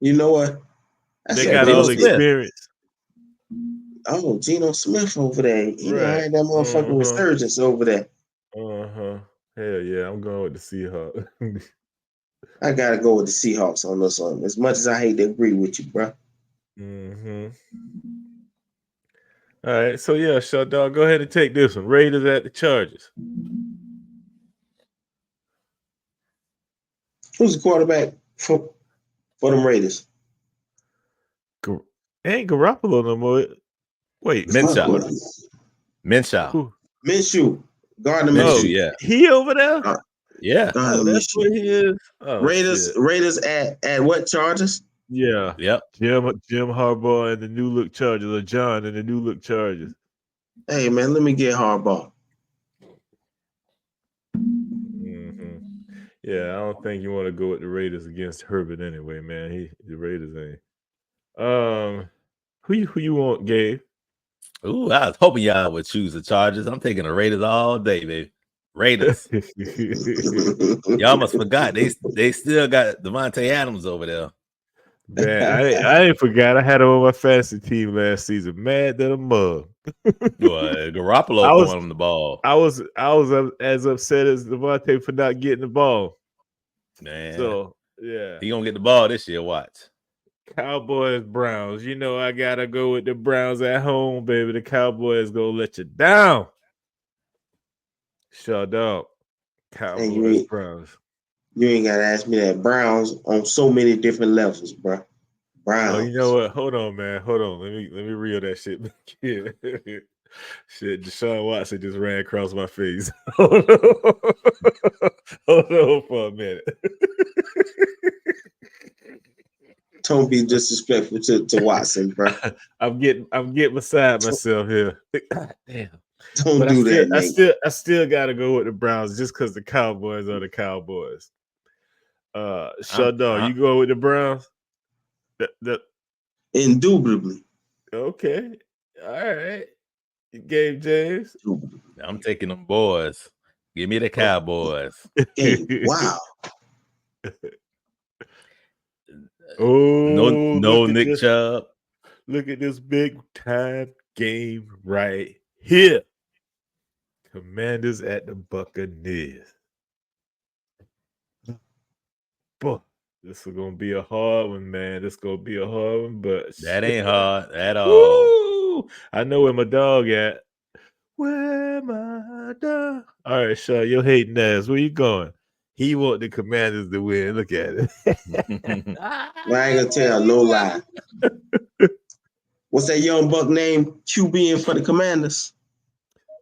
You know what? They got all the experience. Oh, Geno Smith over there. You know, I had that motherfucking resurgence over there. Hell yeah, I'm going with the Seahawks. I gotta go with the Seahawks on this one. As much as I hate to agree with you, bro. All right, so yeah, Shaw Dog, go ahead and take this one. Raiders at the Chargers. Who's the quarterback for them Raiders? Ain't Garoppolo no more. Wait, Minshew. Gardner Minshew. Yeah, he over there. Yeah, that's what he is. Raiders at what Chargers? Yeah, yep. Jim Harbaugh and the new look Chargers, or John and the new look Chargers. Hey man, let me get Harbaugh. Yeah, I don't think you want to go with the Raiders against Herbert anyway, man. The Raiders ain't. Who you want, Gabe? Ooh, I was hoping y'all would choose the Chargers. I'm taking the Raiders all day, baby. Raiders. Y'all must forgot they still got Devontae Adams over there. Man, I ain't forgot. I had him on my fantasy team last season. Mad that a mug. Garoppolo throwing him the ball. I was as upset as Devontae for not getting the ball. Man, so yeah, he gonna get the ball this year. Watch. Cowboys, Browns. You know I gotta go with the Browns at home, baby. The Cowboys gonna let you down. Shut up. And Cowboys, Browns. you ain't gotta ask me that. Browns on so many different levels, bro. Browns. Oh, you know what? Hold on, man. Hold on. Let me reel that shit back in. Shit, Deshaun Watson just ran across my face. Hold on for a minute. Don't be disrespectful to Watson, bro. I'm getting beside myself here. Damn. Don't But do that, Nate. I still gotta go with the Browns just because the Cowboys are the Cowboys. Shadar, you go with the Browns? Indubitably. Okay. All right. Gabe James. I'm taking them boys. Give me the Cowboys. Hey, wow. No Nick Chubb. Look at this big time game right here. Commanders at the Buccaneers. Boy, this is gonna be a hard one, man. This is gonna be a hard one, but that ain't hard at all. Woo! I know where my dog at. Where my dog? All right, Shaw, you're hating ass. Where you going? He want the Commanders to win. Look at it. I ain't gonna tell no lie. What's that young buck name? QBing for the Commanders.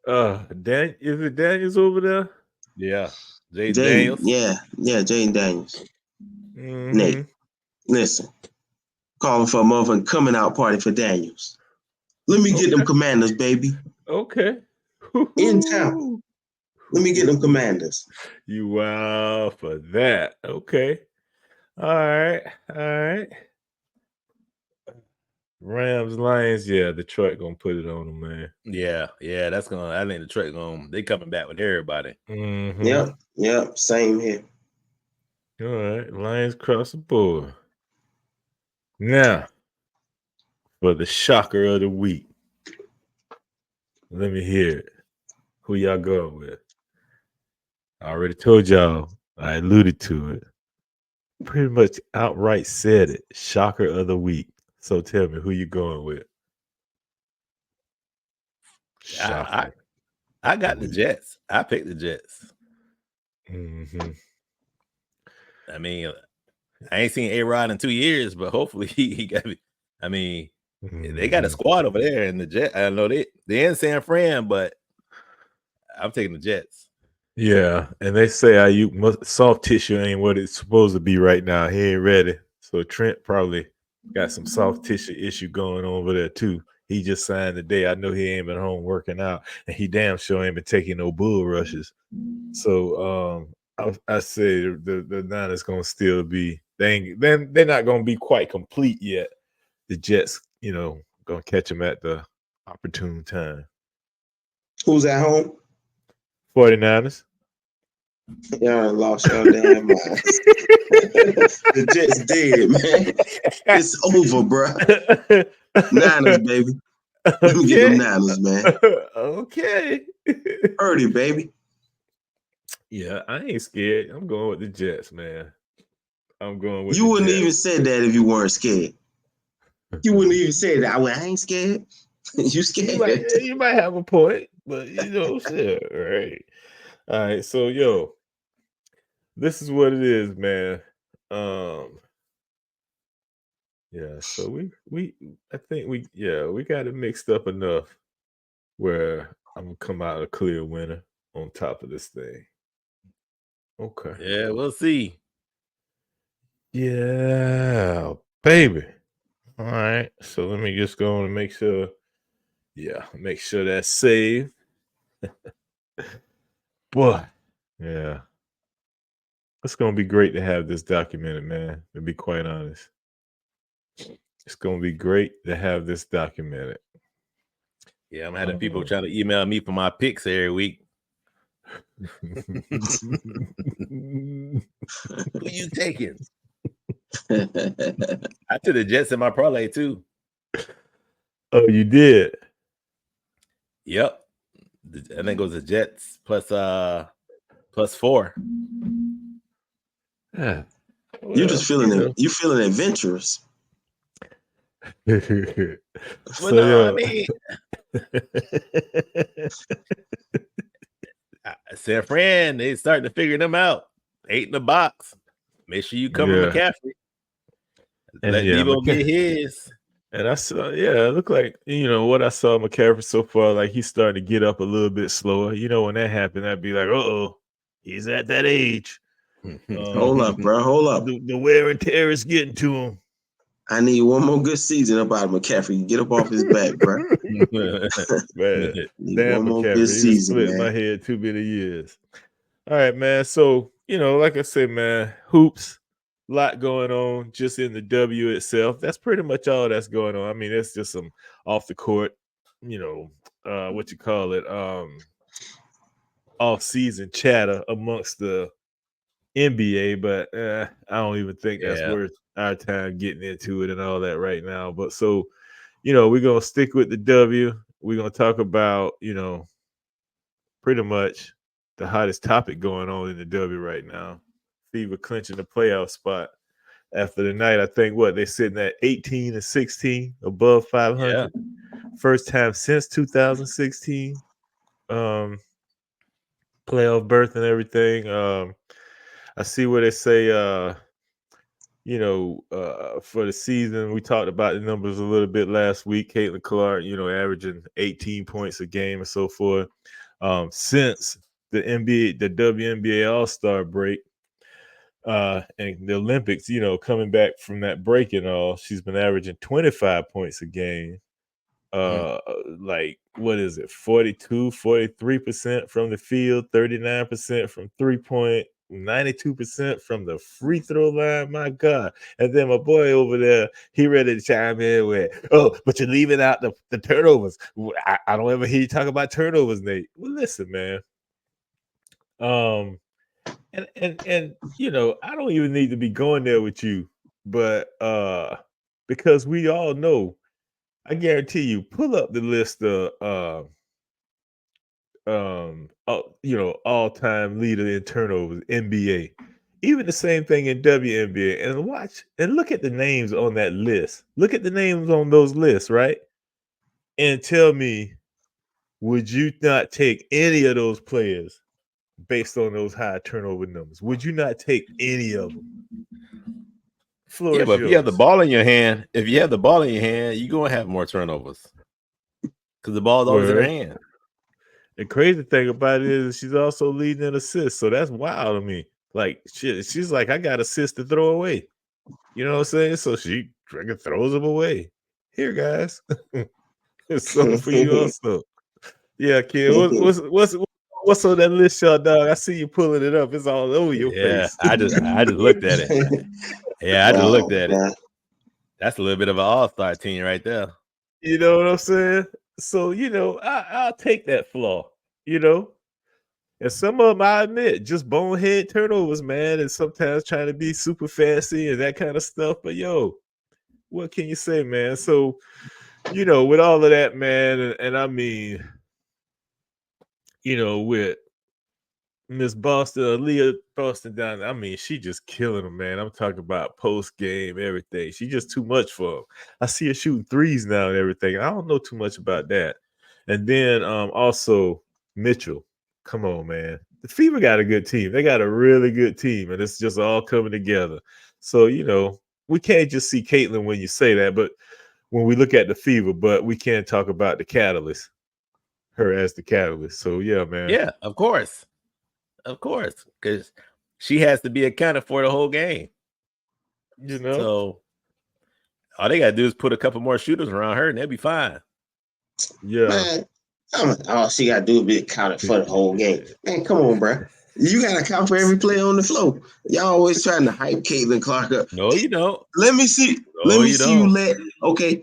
Is it Daniels over there? Yeah, Jaden Daniels. Yeah, Jaden Daniels. Mm-hmm. Nate, listen, calling for a motherfucking coming out party for Daniels. Let me get them Commanders, baby. Okay. In town. Let me get them Commanders. You wow for that. Okay. All right. Rams, Lions, yeah, Detroit gonna put it on them, man. Yeah, that's gonna. I think Detroit they coming back with everybody. Mm-hmm. Yep, same here. All right, Lions cross the board. Now, for the shocker of the week, let me hear it. Who y'all going with? I already told y'all. I alluded to it. Pretty much outright said it. Shocker of the week. So tell me, who you going with? Shocker. I got the Jets. I picked the Jets. Mm-hmm. I mean, I ain't seen A-Rod in 2 years, but hopefully he got me. I mean, they got a squad over there in the Jets. I know they in San Fran, but I'm taking the Jets. Yeah, and they say soft tissue ain't what it's supposed to be right now. He ain't ready. So Trent probably got some soft tissue issue going on over there too. He just signed today. I know he ain't been home working out, and he damn sure ain't been taking no bull rushes. So I say the Niners gonna still be they're not gonna be quite complete yet. The Jets, gonna catch them at the opportune time. Who's at home? 49ers. Y'all lost your damn minds. The Jets dead, man. It's over, bro. Niners, baby. Let me get them Niners, man. Okay. Early, baby. Yeah, I ain't scared. I'm going with the Jets, man. I'm going with You wouldn't even say that if you weren't scared. You wouldn't even say that. I ain't scared. You scared. You might have a point, but shit. Right. All right. So this is what it is, man. Yeah, so I think we got it mixed up enough where I'm gonna come out a clear winner on top of this thing. Okay. Yeah, we'll see. Yeah, baby. All right. So let me just go on and make sure. Yeah, make sure that's saved. Boy, yeah. It's gonna be great to have this documented, man. To be quite honest. It's gonna be great to have this documented. Yeah, I'm having people trying to email me for my picks every week. Who you taking? I took the Jets in my parlay too. Oh, you did? Yep. I think it was the Jets plus 4. Yeah. You're just feeling it. You're feeling adventurous. Well, no, I mean, San Fran, they starting to figure them out. 8 in the box. Make sure you cover McCaffrey. And Let Debo get his. And I saw, it looked like, what I saw McCaffrey so far, like he's starting to get up a little bit slower. When that happened, I'd be like, he's at that age. Hold up, bro. Hold up. The wear and tear is getting to him. I need one more good season about McCaffrey. Get up off his back, bro. Man, damn one more McCaffrey. good He season, split man. my head too many years. All right, man. So, like I said, man, hoops, lot going on just in the W itself. That's pretty much all that's going on. I mean, it's just some off the court, what you call it, off-season chatter amongst the NBA, but I don't even think that's worth our time getting into it and all that right now. But so, we're going to stick with the W. We're going to talk about, pretty much the hottest topic going on in the W right now. Fever clinching the playoff spot after the night. I think they're sitting at 18-16, above 500. Yeah. First time since 2016. Playoff berth and everything. I see where they say for the season, we talked about the numbers a little bit last week. Caitlin Clark, averaging 18 points a game and so forth. Since the WNBA All-Star break, and the Olympics, coming back from that break and all, she's been averaging 25 points a game. Like, what is it? 43% from the field, 39% from 3-point, 92% from the free throw line. My God. And then my boy over there, he ready to chime in with, but you're leaving out the turnovers. I don't ever hear you talk about turnovers, Nate. Well, listen, man. And I don't even need to be going there with you, but because we all know, I guarantee you, pull up the list of all-time leader in turnovers, NBA. Even the same thing in WNBA. And watch and look at the names on that list. Look at the names on those lists, right? And tell me, would you not take any of those players based on those high turnover numbers? Would you not take any of them? Yeah, but if you have the ball in your hand, you're going to have more turnovers because the ball's always in her hand. The crazy thing about it is she's also leading in assists, so that's wild to me. Like, she's like, I got assists to throw away. You know what I'm saying? So she throws them away. Here, guys. It's something for you also. Yeah, kid. What's on that list, y'all, dog? I see you pulling it up. It's all over your face. I just looked at it. Yeah, I just looked at it. That's a little bit of an all-star team right there. You know what I'm saying? So, I'll take that flaw, And some of them, I admit, just bonehead turnovers, man, and sometimes trying to be super fancy and that kind of stuff. But, what can you say, man? So, with all of that, man, and I mean, with Miss Boston, Leah Boston down there, I mean, she just killing them, man. I'm talking about post-game, everything. She just too much for them. I see her shooting threes now and everything. I don't know too much about that. And then also Mitchell. Come on, man. The Fever got a good team. They got a really good team, and it's just all coming together. So, we can't just see Caitlin when you say that, but when we look at the Fever, but we can't talk about the catalyst, her as the catalyst. So, yeah, man. Yeah, of course. Of course, because she has to be accounted for the whole game. So all they got to do is put a couple more shooters around her, and they'll be fine. Yeah. Man, all she got to do is be accounted for the whole game. Man, come on, bro. You got to account for every player on the floor. Y'all always trying to hype Caitlin Clark up. No, you don't. Let me see.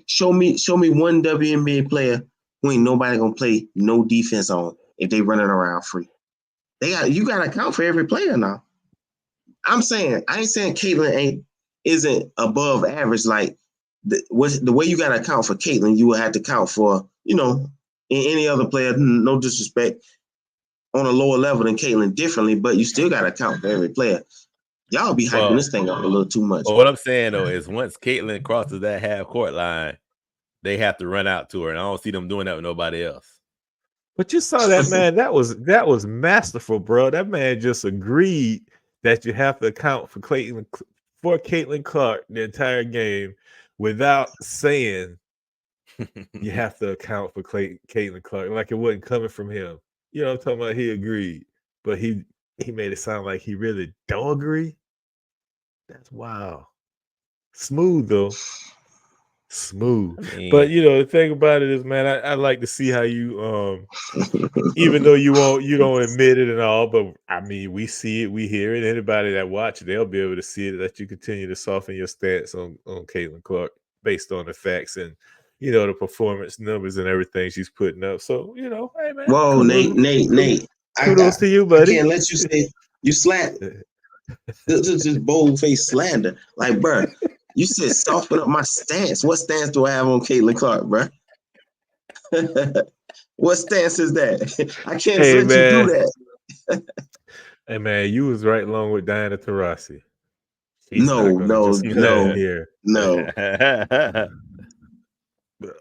Show me one WNBA player who ain't nobody gonna play no defense on if they running around free. You got to account for every player now. I ain't saying Caitlin isn't above average. Like the way you got to account for Caitlin, you will have to account for in any other player. No disrespect, on a lower level than Caitlin differently, but you still got to account for every player. Y'all be hyping this thing up a little too much. Well, what I'm saying though is once Caitlin crosses that half court line, they have to run out to her, and I don't see them doing that with nobody else. But you saw that, man. That was masterful, bro. That man just agreed that you have to account for Caitlin Clark the entire game without saying you have to account for Caitlin Clark. Like it wasn't coming from him. You know what I'm talking about? He agreed, but he made it sound like he really don't agree. That's wild. Smooth though. Smooth. But you know, the thing about it is, man, I like to see how you even though you don't admit it and all, but I mean, we see it, we hear it. Anybody that watch it, they'll be able to see it, that you continue to soften your stance on Caitlin Clark based on the facts and you know the performance numbers and everything she's putting up. So, you know, hey man. Whoa, Nate. Kudos to you, buddy. I can't let you say you slant. This is just bold-faced slander. Like, bro, you said soften up my stance. What stance do I have on Caitlin Clark, bro? What stance is that? I can't let you do that. Hey man, you was right along with Diana Taurasi. No.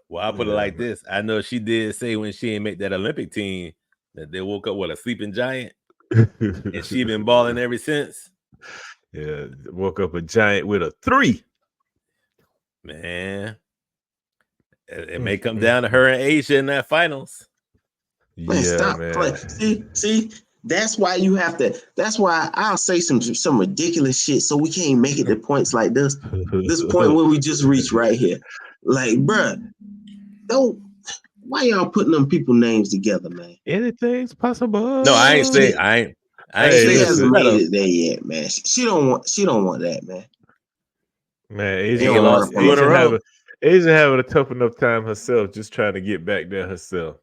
Well, I'll put it like this. I know she did say when she didn't make that Olympic team that they woke up with a sleeping giant. And she been balling ever since. Yeah, woke up a giant with a 3. Man, it may come down to her and Asia in that finals. Man, stop playing. See, that's why you have to. That's why I'll say some ridiculous shit so we can't make it to points like this. This point where we just reached right here. Like, bruh, don't. Why y'all putting them people names together, man? Anything's possible. No, I ain't saying I ain't she hasn't made it there yet, man. She don't want that, man. Man, Asia having a tough enough time herself, just trying to get back there herself.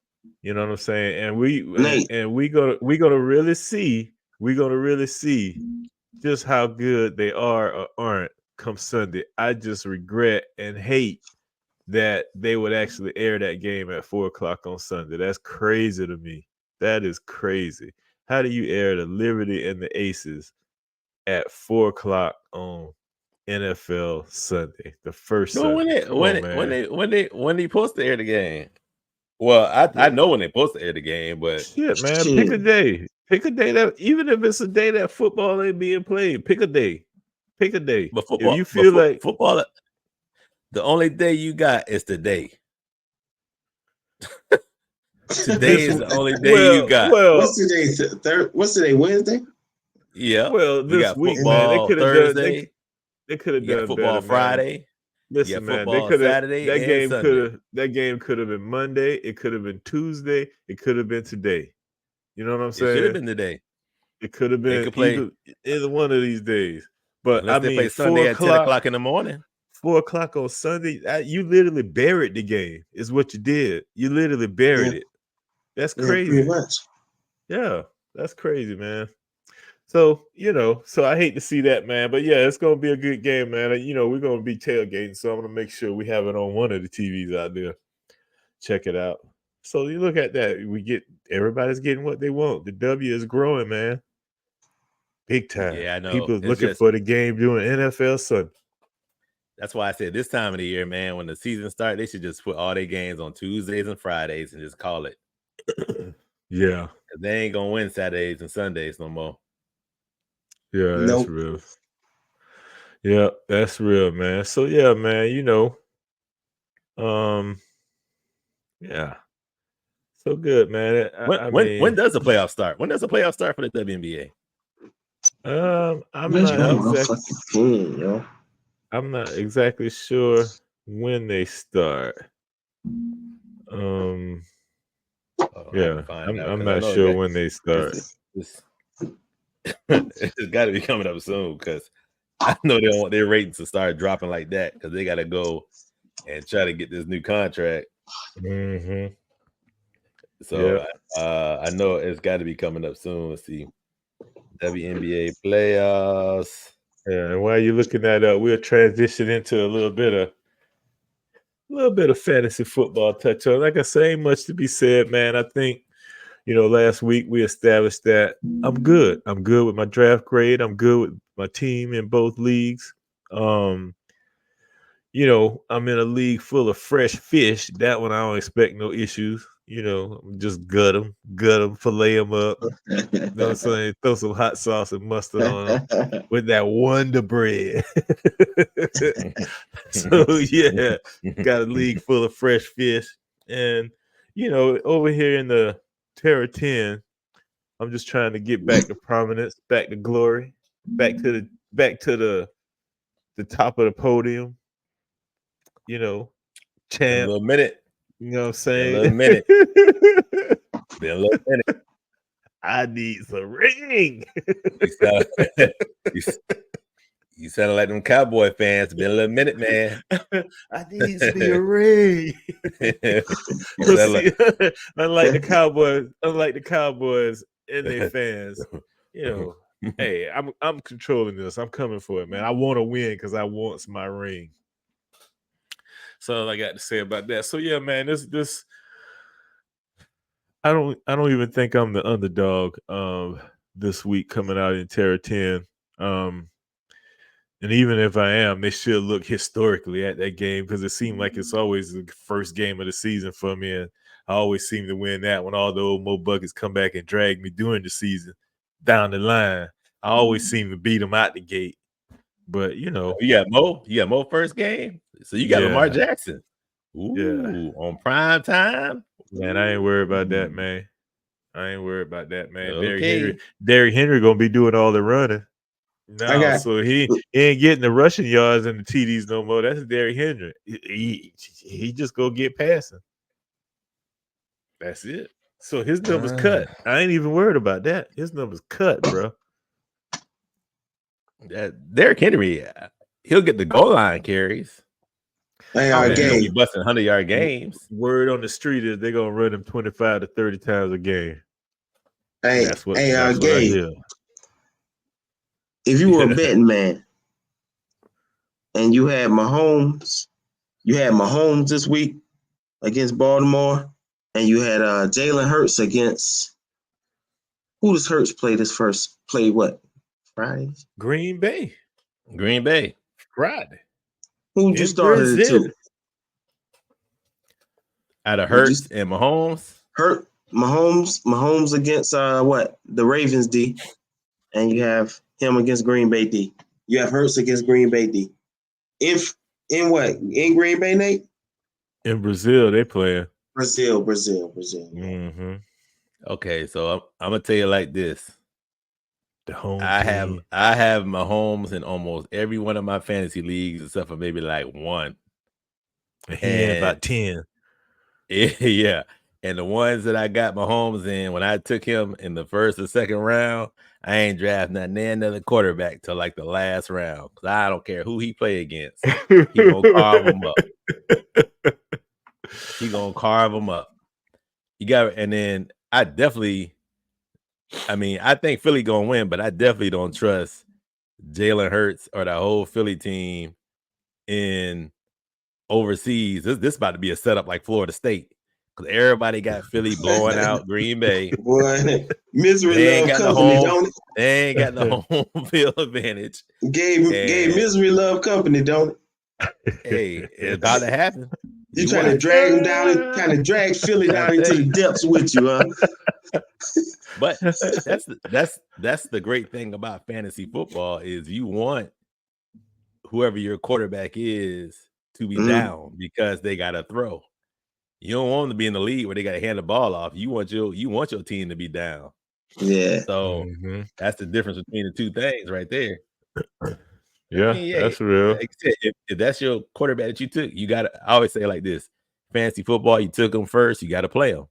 You know what I'm saying? And we gonna really see just how good they are or aren't come Sunday. I just regret and hate that they would actually air that game at 4:00 on Sunday. That's crazy to me. That is crazy. How do you air the Liberty and the Aces at 4:00 on NFL Sunday? The first Sunday. When they supposed to air the game? Well, I know when they supposed to air the game, but shit, man, pick a day. Pick a day that, even if it's a day that football ain't being played, pick a day. Pick a day. But football, if you feel like football, the only day you got is today. Today is the only day you got. Well, what's today? What's today? Wednesday? Yeah. Well, this week, man, they could have done. They could have done football better, Friday. Man. Listen, man, they could have that game could have been Monday. It could have been Tuesday. It could have been today. You know what I'm saying? It should have been today. It could have been either one of these days. But unless they play Sunday at 10:00 in the morning. 4:00 on Sunday. You literally buried the game. Is what you did. You literally buried it. That's crazy. Pretty much. Yeah, that's crazy, man. So, you know, I hate to see that, man. But yeah, it's going to be a good game, man. You know, we're going to be tailgating. So I'm going to make sure we have it on one of the TVs out there. Check it out. So you look at that. Everybody's getting what they want. The W is growing, man. Big time. Yeah, I know. People looking for the game during NFL Sunday. That's why I said this time of the year, man, when the season starts, they should just put all their games on Tuesdays and Fridays and just call it. Yeah. They ain't going to win Saturdays and Sundays no more. Yeah, that's real. Yeah, that's real, man. So yeah, man, you know. Yeah. So good, man. When does the playoff start? When does the playoff start for the WNBA? I'm not exactly sure when they start. Yeah, I'm not sure when they start. It's got to be coming up soon because I know they don't want their ratings to start dropping like that because they got to go and try to get this new contract. Mm-hmm. So I know it's got to be coming up soon. Let's see. WNBA playoffs. Yeah, and while you're looking that up, we'll transition into a little bit of fantasy football touch on. Like I say, ain't much to be said, man. I think, you know, last week we established that I'm good. I'm good with my draft grade. I'm good with my team in both leagues. You know, I'm in a league full of fresh fish. That one I don't expect no issues. You know, just gut them, fillet them up. You know what I'm saying? Throw some hot sauce and mustard on them with that Wonder Bread. So yeah, got a league full of fresh fish, and you know, over here in the Terra 10, I'm just trying to get back to prominence, back to glory, back to the top of the podium. You know, Been a champ. little minute. You know what I'm Been a saying? little minute. Been a little minute. I need some ring. You sound like them Cowboy fans. Been a little minute, man. I need me a ring. You sound like, unlike the Cowboys and their fans, you know, hey, I'm controlling this. I'm coming for it, man. I want to win because I want my ring. So all I got to say about that. So yeah, man, this I don't even think I'm the underdog this week coming out in Terra 10. And even if I am, they should look historically at that game because it seemed like it's always the first game of the season for me. And I always seem to win that when all the old Mo Buckets come back and drag me during the season down the line. I always seem to beat them out the gate. But, you know. You got Mo first game. So you got Lamar Jackson. Ooh, yeah. On prime time. Man, I ain't worried about that, man. Okay. Derrick Henry going to be doing all the running. No, so he ain't getting the rushing yards and the TDs no more. That's Derrick Henry. He just go get passing. That's it. So his number's cut. I ain't even worried about that. His number's cut, bro. Derrick Henry, he'll get the goal line carries. He'll be busting 100-yard games. Word on the street is they're gonna run him 25 to 30 times a game. That's what I hear. If you were a betting man and you had Mahomes this week against Baltimore, and you had Jalen Hurts against who does Hurts play this first? Play what? Friday? Green Bay. Friday. Who you started it to? Out of Hurts and Mahomes? Mahomes against what? The Ravens D. And you have him against Green Bay D. You have Hurts against Green Bay D. In what? In Green Bay, Nate? In Brazil, they playing. Brazil. Mm-hmm. Okay, so I'm gonna tell you like this. The home I team. have Mahomes in almost every one of my fantasy leagues except for maybe like one. And he had about 10. Yeah. And the ones that I got Mahomes in, when I took him in the first or second round, I ain't drafting another quarterback till like the last round. Because I don't care who he play against. He gonna carve him up. You got, and then I think Philly gonna win, but I definitely don't trust Jalen Hurts or the whole Philly team in overseas. This about to be a setup like Florida State. Because everybody got Philly blowing out Green Bay. Boy, misery love company, don't it? They ain't got the home field advantage. Gave misery love company, don't it? Hey, it's about to happen. You trying to drag them down, kind of drag Philly down into the depths with you, huh? But that's the great thing about fantasy football is you want whoever your quarterback is to be down because they got to throw. You don't want them to be in the league where they got to hand the ball off. You want your team to be down. Yeah. So that's the difference between the two things right there. Yeah, that's real. Like I said, if that's your quarterback that you took, you got to. I always say like this: fantasy football, you took them first, you got to play them.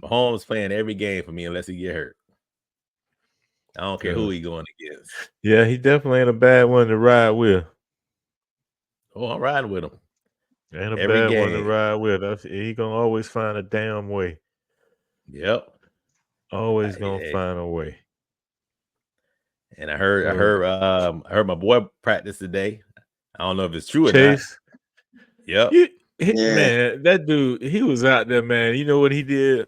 Mahomes playing every game for me unless he get hurt. I don't care who he going against. Yeah, he definitely ain't a bad one to ride with. Oh, I'm riding with him. Ain't a bad one to ride with. He gonna always find a damn way. Yep. Always gonna find a way. And I heard my boy practice today. I don't know if it's true Chase. Or not. Yep. Man, that dude, he was out there, man. You know what he did?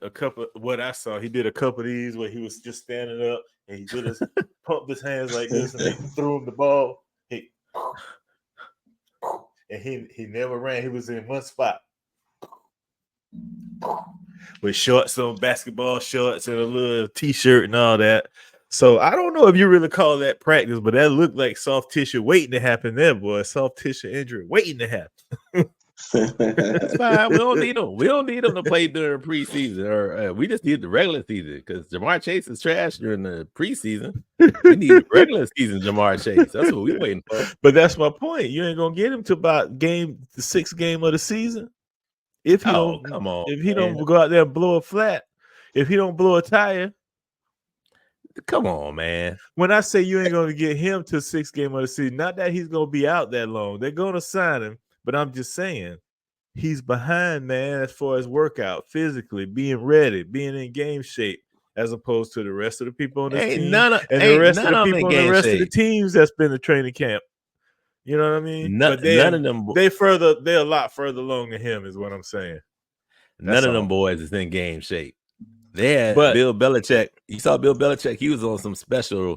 What I saw, he did a couple of these where he was just standing up and he did his pumped his hands like this, and they threw him the ball. And he never ran. He was in one spot with shorts on, basketball shorts, and a little t-shirt and all that. So I don't know if you really call that practice, but that looked like soft tissue waiting to happen there, boy. Soft tissue injury waiting to happen. That's fine. We don't need them. We don't need them to play during preseason, or we just need the regular season because Jamar Chase is trash during the preseason. We need regular season Jamar Chase. That's what we're waiting for. But that's my point. You ain't gonna get him to about the 6th game of the season. If he don't go out there and blow a flat, if he don't blow a tire. Come on, man. When I say you ain't gonna get him to 6th game of the season, not that he's gonna be out that long. They're gonna sign him. But I'm just saying, he's behind, man, as far as workout, physically, being ready, being in game shape, as opposed to the rest of the people on this team. The rest of the people on the rest of the teams that's been in training camp. You know what I mean? None of them. They're a lot further along than him, is what I'm saying. None of them boys is in game shape. They had Bill Belichick. You saw Bill Belichick. He was on some special,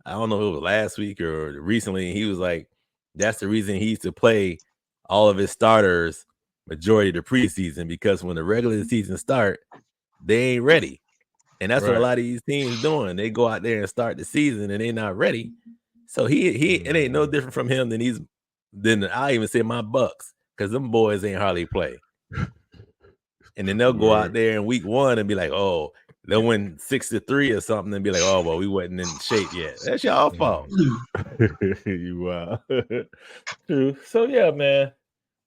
I don't know if it was last week or recently. He was like, that's the reason he used to play all of his starters majority of the preseason, because when the regular season start, they ain't ready. And that's what a lot of these teams doing. They go out there and start the season and they're not ready. So it ain't no different from him than I even say my Bucks, because them boys ain't hardly play. And then they'll go out there in week 1 and be like, oh, they'll win 6-3 or something and be like, oh, well, we wasn't in shape yet. That's y'all fault. Wow. True. So yeah, man.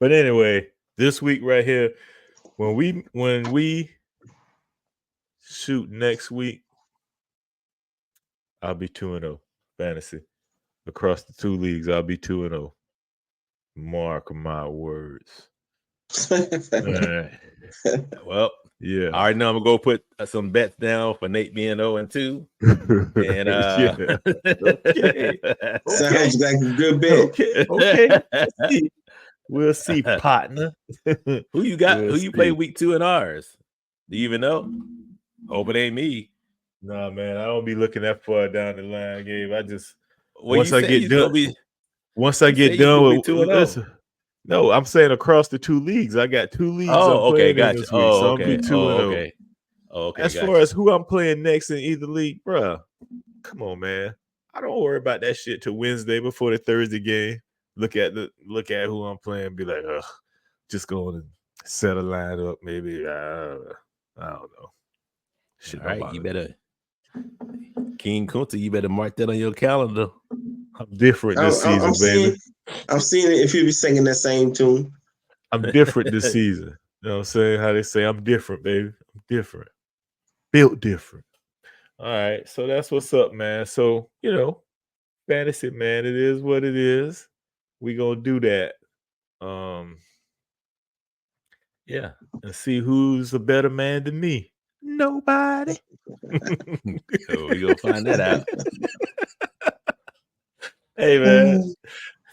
But anyway, this week right here, when we shoot next week, I'll be 2-0 fantasy. Across the 2 leagues, I'll be 2-0. Mark my words. Well, yeah. All right, now I'm gonna go put some bets down for Nate being 0-2. And okay. Sounds like a good bet. Okay. We'll see, partner. Who you got? Who you play week 2 in ours? Do you even know? Hope it ain't me. Nah, man, I don't be looking that far down the line, Gabe. I just once I get done with 2-0. No, I'm saying across the 2 leagues. I got 2 leagues I'm playing in this week, so I'll be 2-0. As far as who I'm playing next in either league, bro, come on, man. I don't worry about that shit till Wednesday before the Thursday game. Look at who I'm playing, be like, ugh, just going to set a line up, maybe. I don't know. Shit, all right, you better, King Kunta, you better mark that on your calendar. I'm different this season, baby. I'm seeing it if you be singing that same tune. I'm different this season. You know what I'm saying? How they say I'm different, baby. I'm different. Built different. All right. So that's what's up, man. So, fantasy, man, it is what it is. We gonna do that. Yeah, and see who's a better man than me. Nobody. So we gonna find that out. Hey, man.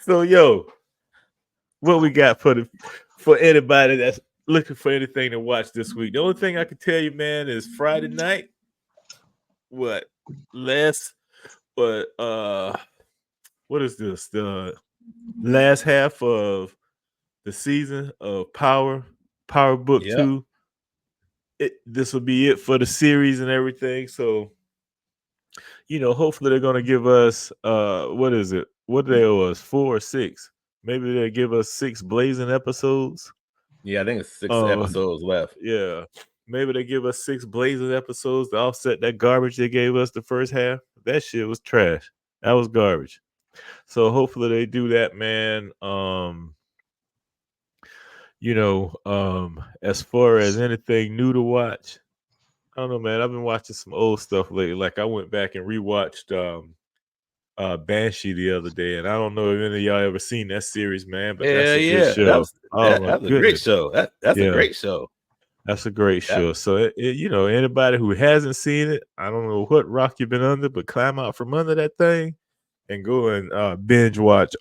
So, what we got for anybody that's looking for anything to watch this week? The only thing I can tell you, man, is Friday night. What is this? The last half of the season of Power Book 2. This will be it for the series and everything. So, hopefully they're gonna give us what is it? What do they owe us? 4 or 6? Maybe they'll give us 6 blazing episodes. Yeah, I think it's 6 episodes left. Yeah. Maybe they give us 6 blazing episodes to offset that garbage they gave us the first half. That shit was trash. That was garbage. So hopefully they do that, man. As far as anything new to watch, I don't know, man. I've been watching some old stuff lately. Like I went back and rewatched Banshee the other day, and I don't know if any of y'all ever seen that series, man. But that's a good show. That's a great show. That's a great show. That's a great show. So anybody who hasn't seen it, I don't know what rock you've been under, but climb out from under that thing and go and binge watch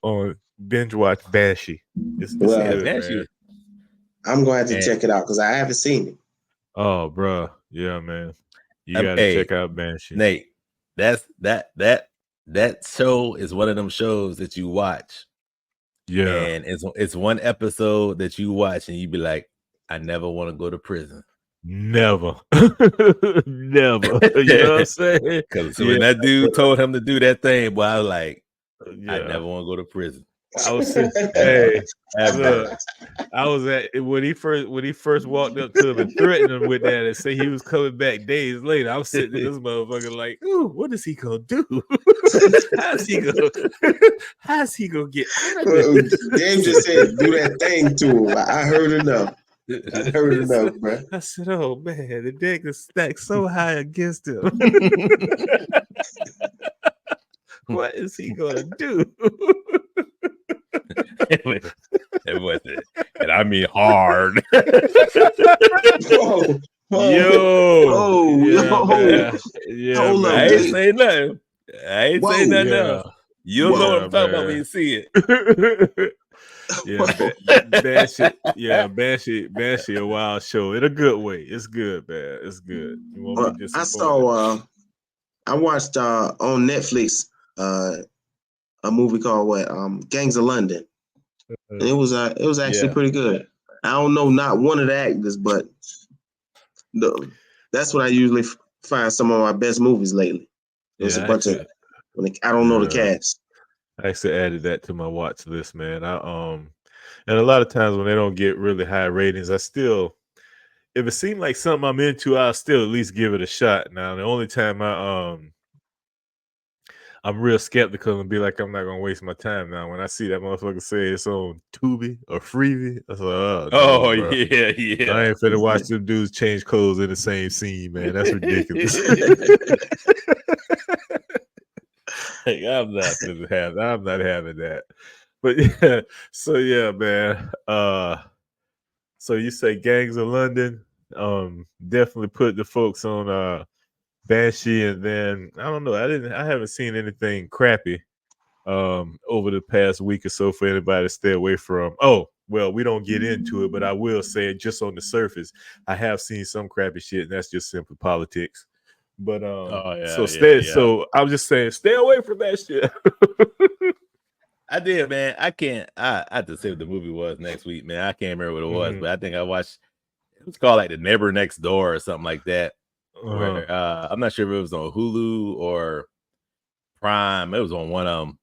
Banshee. It's good, Banshee. Man. I'm going to have to check it out because I haven't seen it. Oh, bro. Yeah, man. You got to check out Banshee. Nate, that that show is one of them shows that you watch. Yeah. And it's one episode that you watch and you be like, I never want to go to prison. Never. Never. You know what I'm saying? Because when that dude told him to do that thing, boy, I was like, Yeah. I never want to go to prison. I was sitting, hey, look, I was at when he first walked up to him and threatened him with that and say he was coming back days later. I was sitting in this motherfucker like, ooh, what is he gonna do? How's he gonna get out of this? Dave just said, do that thing to him. I heard enough. I heard enough, bro. I said, oh man, the deck is stacked so high against him. What is he gonna do? It wasn't, and I mean hard. Yeah, Hold up, I ain't saying nothing. Saying nothing else. You'll know what I'm talking about when you see it. Banshee, a wild show in a good way. It's good, man. It's good. You won't be disappointed. I watched on Netflix a movie called Gangs of London. And it was actually pretty good. I don't know not one of the actors, but that's what I usually find some of my best movies lately. There's a bunch of I don't know the cast. I actually added that to my watch list, man. And a lot of times when they don't get really high ratings, I still, if it seemed like something I'm into, I'll still at least give it a shot. Now, the only time I'm real skeptical and be like, I'm not gonna waste my time now. When I see that motherfucker say it's on Tubi or Freevee, I was like, oh no, yeah. I ain't finna watch them dudes change clothes in the same scene, man. That's ridiculous. I'm not having that. But yeah, so yeah, man. So you say Gangs of London? Definitely put the folks on Banshee, and then I don't know. I haven't seen anything crappy over the past week or so for anybody to stay away from. Oh, well, we don't get into it, but I will say it just on the surface. I have seen some crappy shit, and that's just simply politics. But so I'm just saying, stay away from that shit. I did, man. I have to say what the movie was next week, man. I can't remember what it was, but I think I watched. It was called like The Neighbor Next Door or something like that. Where I'm not sure if it was on Hulu or Prime. It was on one of them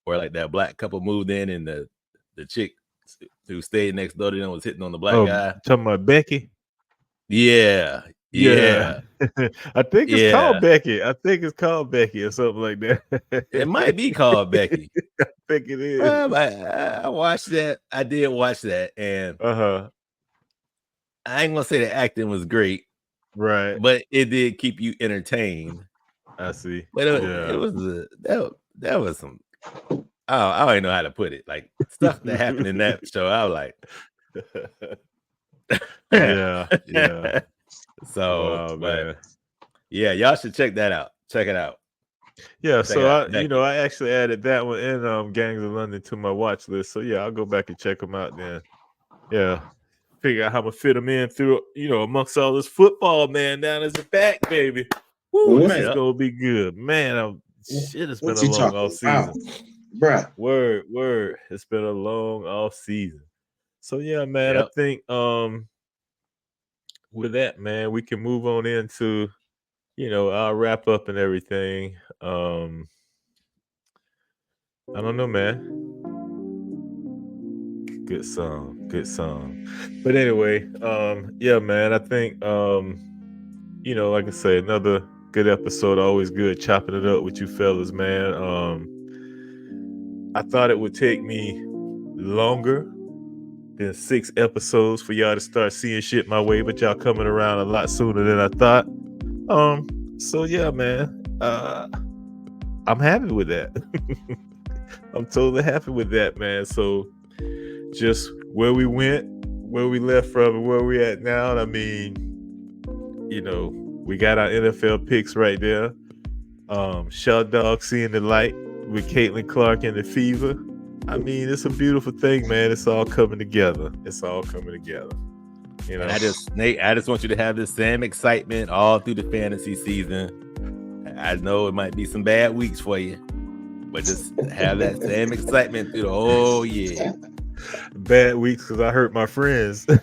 where like that black couple moved in and the chick who stayed next door to them was hitting on the black guy. Talking about Becky? Yeah. I think it's called Becky. I think it's called Becky or something like that. It might be called Becky. I think it is. I watched that. I did watch that, and I ain't gonna say the acting was great, right? But it did keep you entertained. I see. But it was that was some. I don't even know how to put it. Like stuff that happened in that show. I was like, yeah. So, but yeah, y'all should check that out. Check it out. Yeah, so I actually added that one in Gangs of London to my watch list. So yeah, I'll go back and check them out then. Yeah, figure out how to fit them in through amongst all this football, man. Down as a back, baby. Woo, this is gonna be good, man. Shit, it's been a long off season, bruh. Word. It's been a long off season. So yeah, man. I think with that, man, we can move on into our wrap up and everything. I don't know, man. Good song. But anyway, yeah, man, I think like I say, another good episode. Always good chopping it up with you fellas, man. I thought it would take me longer than 6 episodes for y'all to start seeing shit my way, but y'all coming around a lot sooner than I thought. So yeah, man, I'm happy with that. I'm totally happy with that, man. So just where we went, where we left from, and where we at now. I mean, we got our NFL picks right there. Shell Dog seeing the light with Caitlin Clark and the fever. I mean, it's a beautiful thing, man. It's all coming together. And I just want you to have the same excitement all through the fantasy season. I know it might be some bad weeks for you, but just have that same excitement through the whole year. Bad weeks because I hurt my friends. That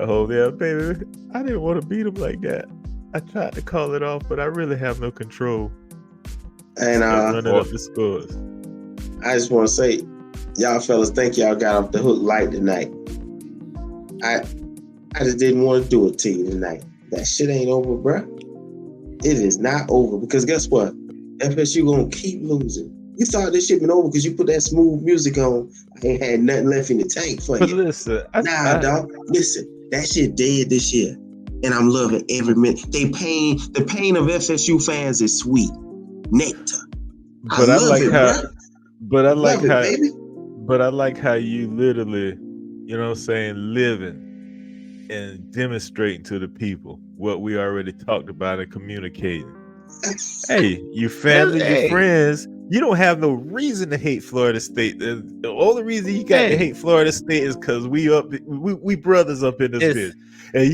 whole damn baby, I didn't want to beat him like that. I tried to call it off, but I really have no control. And running up the scores. I just want to say, y'all fellas, think y'all got off the hook light tonight. I just didn't want to do it to you tonight. That shit ain't over, bruh. It is not over because guess what? FSU gonna keep losing. You thought this shit been over because you put that smooth music on. I ain't had nothing left in the tank for But you. listen, Dog. Listen, that shit dead this year, and I'm loving every minute. The pain of FSU fans is sweet nectar. But I like how. Bro. But I like how. Baby. But I like how you literally, you know what I'm saying, living and demonstrating to the people what we already talked about and communicating. Hey, you family, your friends, you don't have no reason to hate Florida State. The only reason you got to hate Florida State is because we brothers up in this bitch. And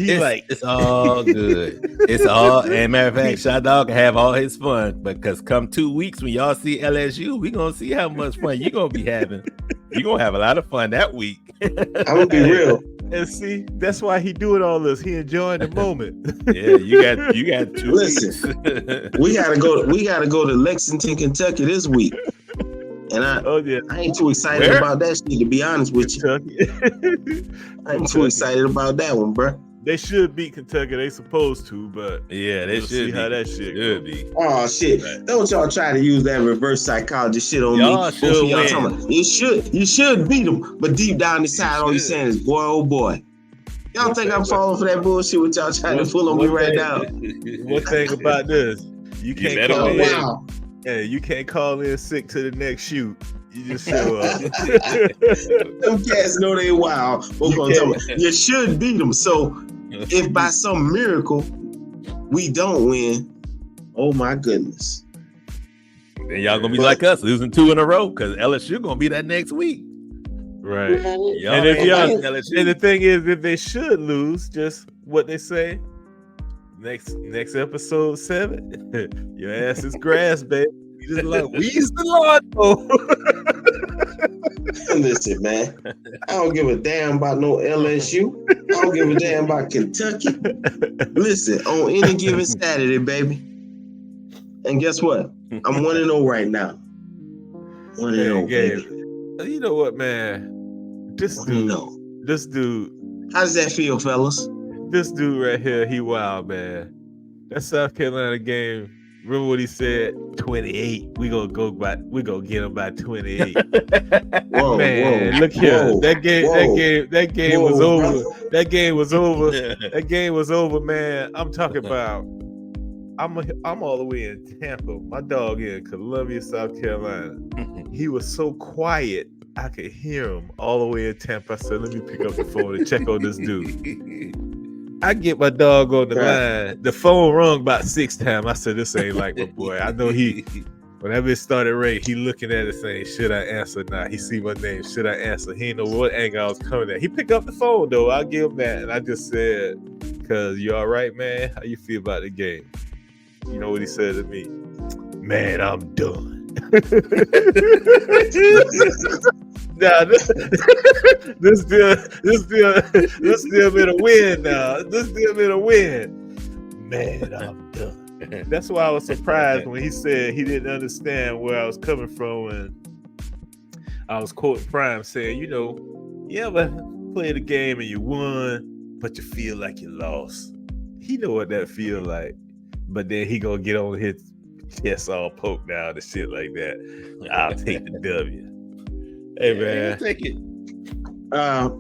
it's all good. It's all, and matter of fact, Shot Dog can have all his fun, because come 2 weeks when y'all see LSU, we gonna see how much fun you gonna be having. You gonna have a lot of fun that week. I'm gonna be real. And see, that's why he doing all this. He enjoying the moment. Yeah, you got 2 Listen, weeks. we gotta go to Lexington, Kentucky this week. And I ain't too excited about that shit, to be honest with you. I ain't too excited about that one, bro. They should beat Kentucky. They supposed to, but yeah, they should see how that shit should be. Oh shit! Right. Don't y'all try to use that reverse psychology shit on y'all me. Should y'all talking about, you should beat them, but deep down inside, all you're saying is, boy, oh boy. Y'all think I'm falling for that bullshit? What y'all trying to pull on me right now? One thing about this, you can't call in. Wow. Yeah, you can't call in sick to the next shoot. You just show up. Them cats know they wild. You should beat them. So if by some miracle we don't win, oh my goodness. Then y'all gonna be like us, losing 2 in a row, because LSU gonna be that next week. Right. And the thing is, if they should lose, just what they say, next episode 7, your ass is grass, baby. We just the Lord. Listen, man, I don't give a damn about no LSU. I don't give a damn about Kentucky. Listen, on any given Saturday, baby. And guess what? I'm 1-0 right now. 1-0, baby. You know what, man? This dude. How does that feel, fellas? This dude right here, he wild, man. That South Carolina game. Remember what he said? 28. We gonna get him by 28. Whoa, man, look here. That game was over. That game was over. That game was over, man. I'm talking about. I'm all the way in Tampa. My dog in Columbia, South Carolina. He was so quiet, I could hear him all the way in Tampa. I said, let me pick up the phone and check on this dude. I get my dog on the line. The phone rung about 6 times. I said, this ain't like my boy. I know whenever it started ringing, he looking at it saying, should I answer? Nah, he see my name. Should I answer? He didn't know what angle I was coming at. He picked up the phone, though. I'll give him that. And I just said, cuz you all right, man? How you feel about the game? You know what he said to me? Man, I'm done. Nah, this still been a win now. This still been a win. Man, I'm done. That's why I was surprised when he said he didn't understand where I was coming from when I was quoting Prime saying, you ever play the game and you won, but you feel like you lost. He know what that feel like. But then he gonna get on his chest all poked down and shit like that. I'll take the W. Hey, man. Take it.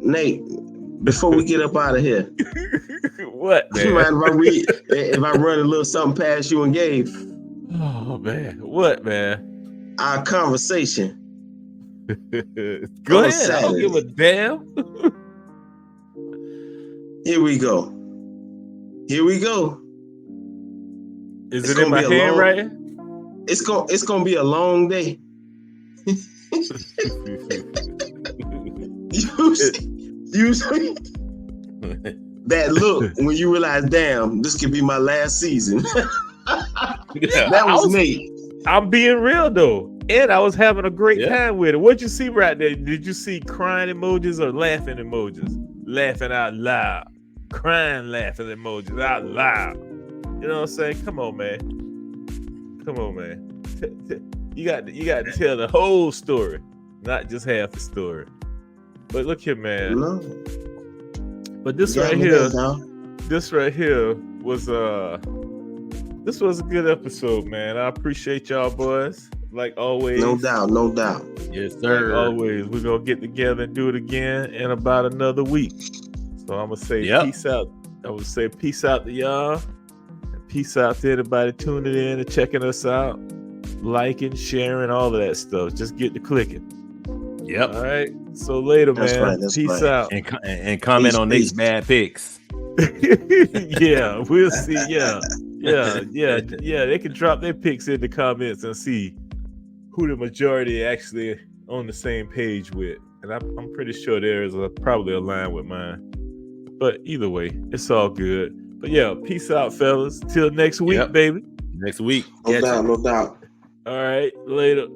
Nate, before we get up out of here. What, man? You mind if I run a little something past you and Gabe? Oh, man. What, man? Our conversation. Go ahead. Saturday. I don't give a damn. Here we go. Is it in my handwriting? It's gonna be a long day. that look when you realize, damn, this could be my last season. Yeah. That was Nate. I'm being real though, and I was having a great Yeah. time with it. What'd you see right there? Did you see crying emojis or laughing emojis? Laughing out loud, crying, laughing emojis out loud. You know what I'm saying? Come on, man. You got to tell the whole story, not just half the story. But look here, man. No. But this Yeah, right man, here, dog. this right here was this was a good episode, man. I appreciate y'all boys. Like always. No doubt. Yes, Like sir. always, we're gonna get together and do it again in about another week. So I'm gonna say peace out. I would say peace out to y'all. And peace out to everybody tuning in and checking us out, liking, sharing, all of that stuff. Just get to clicking. Yep. All right. So later, That's man. right, that's Peace right. out. And comment on Nate's Peace. bad picks. Yeah, we'll see. Yeah. They can drop their picks in the comments and see who the majority actually on the same page with. And I'm pretty sure theirs are probably aligned with mine. But either way, it's all good. But yeah, peace out, fellas. Till next week, baby. Next week. No doubt. All right, later.